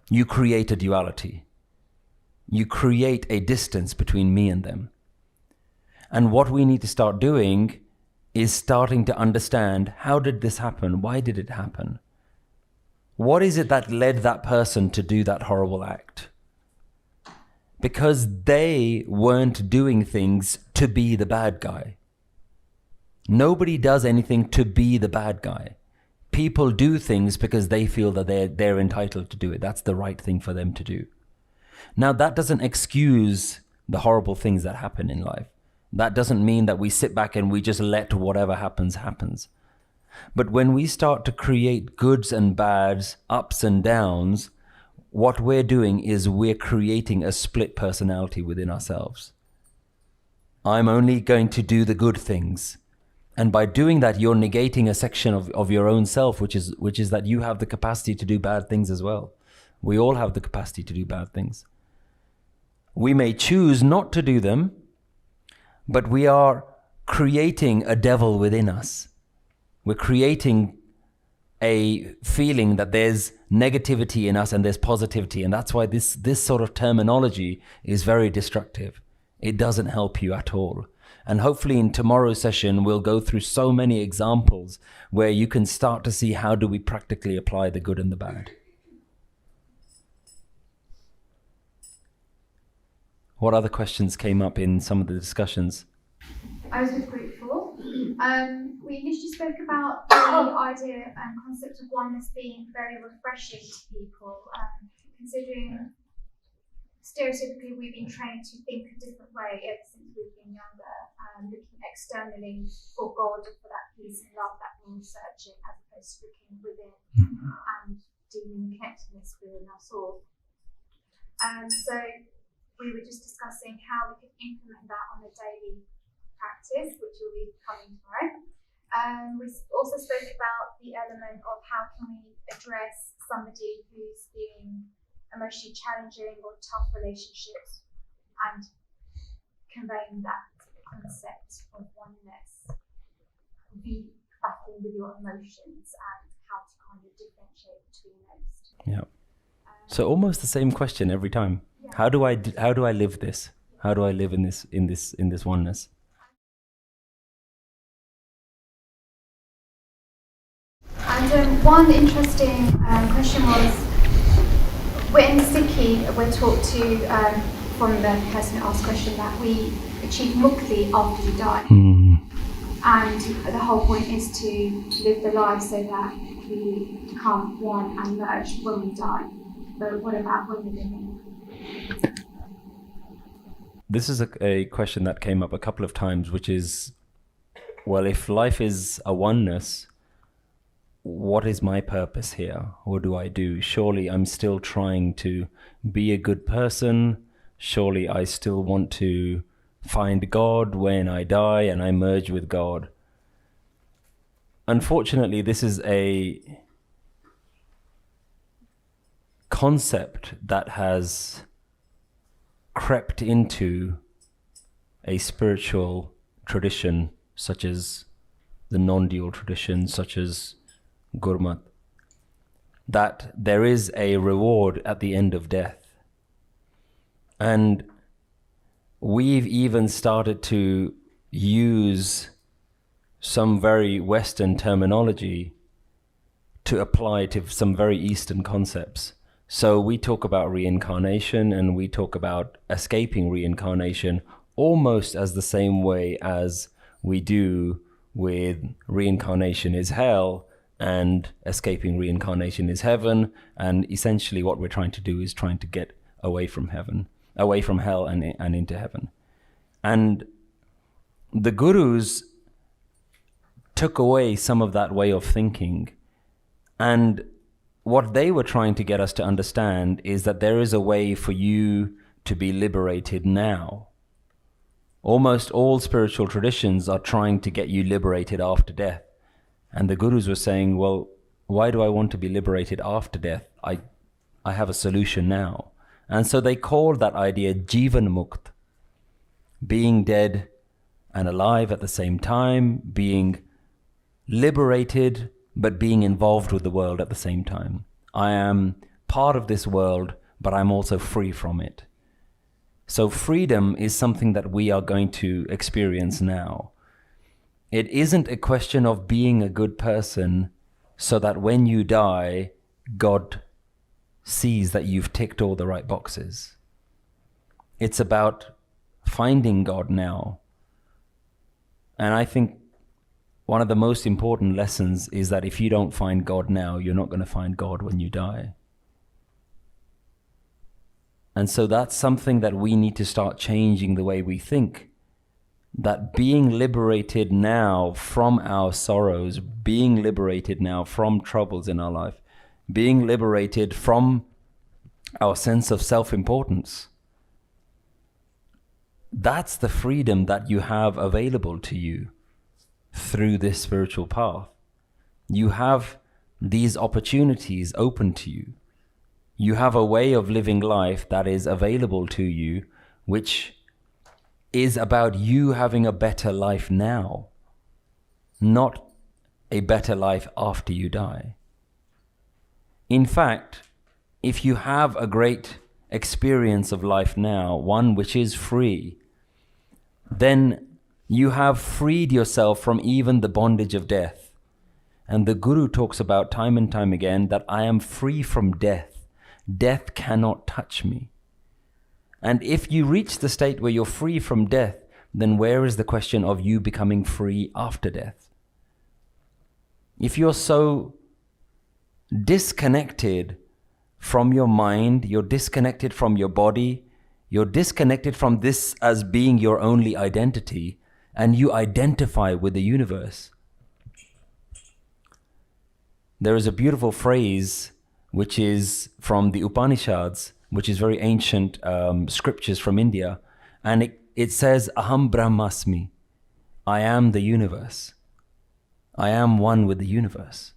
you create a duality. You create a distance between me and them. And what we need to start doing is starting to understand, how did this happen? Why did it happen? What is it that led that person to do that horrible act? Because they weren't doing things to be the bad guy. Nobody does anything to be the bad guy. People do things because they feel that they're entitled to do it. That's the right thing for them to do. Now, that doesn't excuse the horrible things that happen in life. That doesn't mean that we sit back and we just let whatever happens, happens. But when we start to create goods and bads, ups and downs, what we're doing is we're creating a split personality within ourselves. I'm only going to do the good things. And by doing that, you're negating a section of your own self, which is that you have the capacity to do bad things as well. We all have the capacity to do bad things. We may choose not to do them, but we are creating a devil within us. We're creating a feeling that there's negativity in us and there's positivity. And that's why this sort of terminology is very destructive. It doesn't help you at all. And hopefully in tomorrow's session, we'll go through so many examples where you can start to see how do we practically apply the good and the bad. What other questions came up in some of the discussions? I was with group 4. We initially spoke about the idea and concept of oneness being very refreshing to people, considering stereotypically we've been trained to think a different way ever since we've been younger, looking externally for God or for that peace and love that we're searching, as opposed to looking within and deeming the connectedness within us all. So we were just discussing how we could implement that on a daily practice, which will be coming tomorrow. We also spoke about the element of how can we address somebody who's being emotionally challenging or tough relationships, and conveying that concept of oneness, be battling with your emotions and how to kind of differentiate between those. Yeah. So almost the same question every time. Yeah. How do I live this? How do I live in this oneness? And one interesting question was, we're in Sikhi, we're taught to, from the person who asked the question, that we achieve mukti after we die. And the whole point is to live the life so that we become one and merge when we die. But what about when we're living? This is a question that came up a couple of times, which is, well, if life is a oneness, what is my purpose here? What do I do? Surely I'm still trying to be a good person. Surely I still want to find God when I die and I merge with God. Unfortunately, this is a concept that has crept into a spiritual tradition such as the non-dual traditions such as Gurmat, that there is a reward at the end of death. And we've even started to use some very Western terminology to apply to some very Eastern concepts. So we talk about reincarnation and we talk about escaping reincarnation almost as the same way as we do with reincarnation is hell and escaping reincarnation is heaven. And essentially what we're trying to do is trying to get away from heaven, away from hell and into heaven. And the gurus took away some of that way of thinking. And what they were trying to get us to understand is that there is a way for you to be liberated now. Almost all spiritual traditions are trying to get you liberated after death. And the gurus were saying, well, why do I want to be liberated after death? I have a solution now. And so they called that idea Jivan Mukt, being dead and alive at the same time, being liberated but being involved with the world at the same time. I am part of this world, but I'm also free from it. So freedom is something that we are going to experience now. It isn't a question of being a good person so that when you die, God sees that you've ticked all the right boxes. It's about finding God now. And I think one of the most important lessons is that if you don't find God now, you're not going to find God when you die. And so that's something that we need to start changing the way we think. That being liberated now from our sorrows, being liberated now from troubles in our life, being liberated from our sense of self-importance, that's the freedom that you have available to you through this spiritual path. You have these opportunities open to you. You have a way of living life that is available to you, which is about you having a better life now, not a better life after you die. In fact, if you have a great experience of life now, one which is free, then you have freed yourself from even the bondage of death. And the Guru talks about time and time again that I am free from death. Death cannot touch me. And if you reach the state where you're free from death, then where is the question of you becoming free after death? If you're so disconnected from your mind, you're disconnected from your body, you're disconnected from this as being your only identity, and you identify with the universe. There is a beautiful phrase which is from the Upanishads, which is very ancient scriptures from India, and it says, Aham Brahmasmi, I am the universe. I am one with the universe.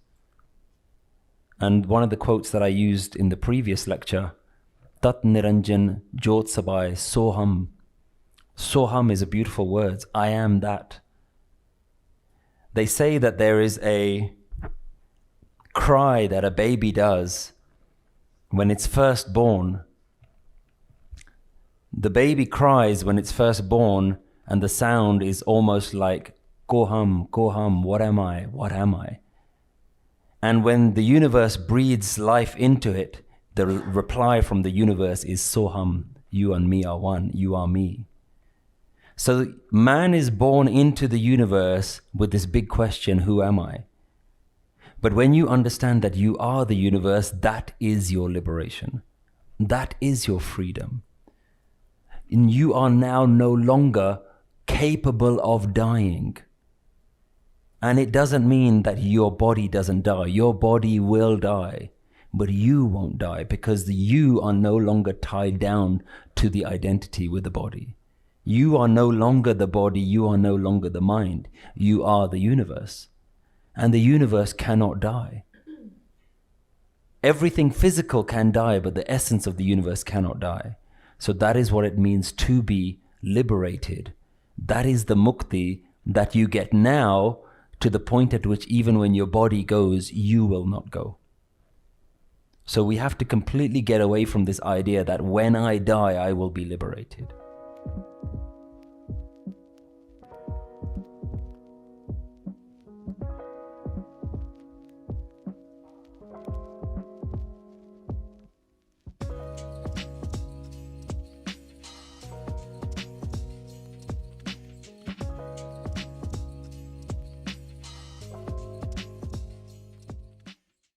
And one of the quotes that I used in the previous lecture, Tat Niranjan Jot Sabai Soham. Soham is a beautiful word. I am that. They say that there is a cry that a baby does when it's first born. The baby cries when it's first born, and the sound is almost like Koham, Koham, what am I, what am I? And when the universe breathes life into it, the reply from the universe is Soham, you and me are one, you are me. So man is born into the universe with this big question, who am I? But when you understand that you are the universe, that is your liberation. That is your freedom. And you are now no longer capable of dying. And it doesn't mean that your body doesn't die. Your body will die, but you won't die because you are no longer tied down to the identity with the body. You are no longer the body, you are no longer the mind. You are the universe. And the universe cannot die. Everything physical can die, but the essence of the universe cannot die. So that is what it means to be liberated. That is the mukti that you get now to the point at which even when your body goes, you will not go. So we have to completely get away from this idea that when I die, I will be liberated.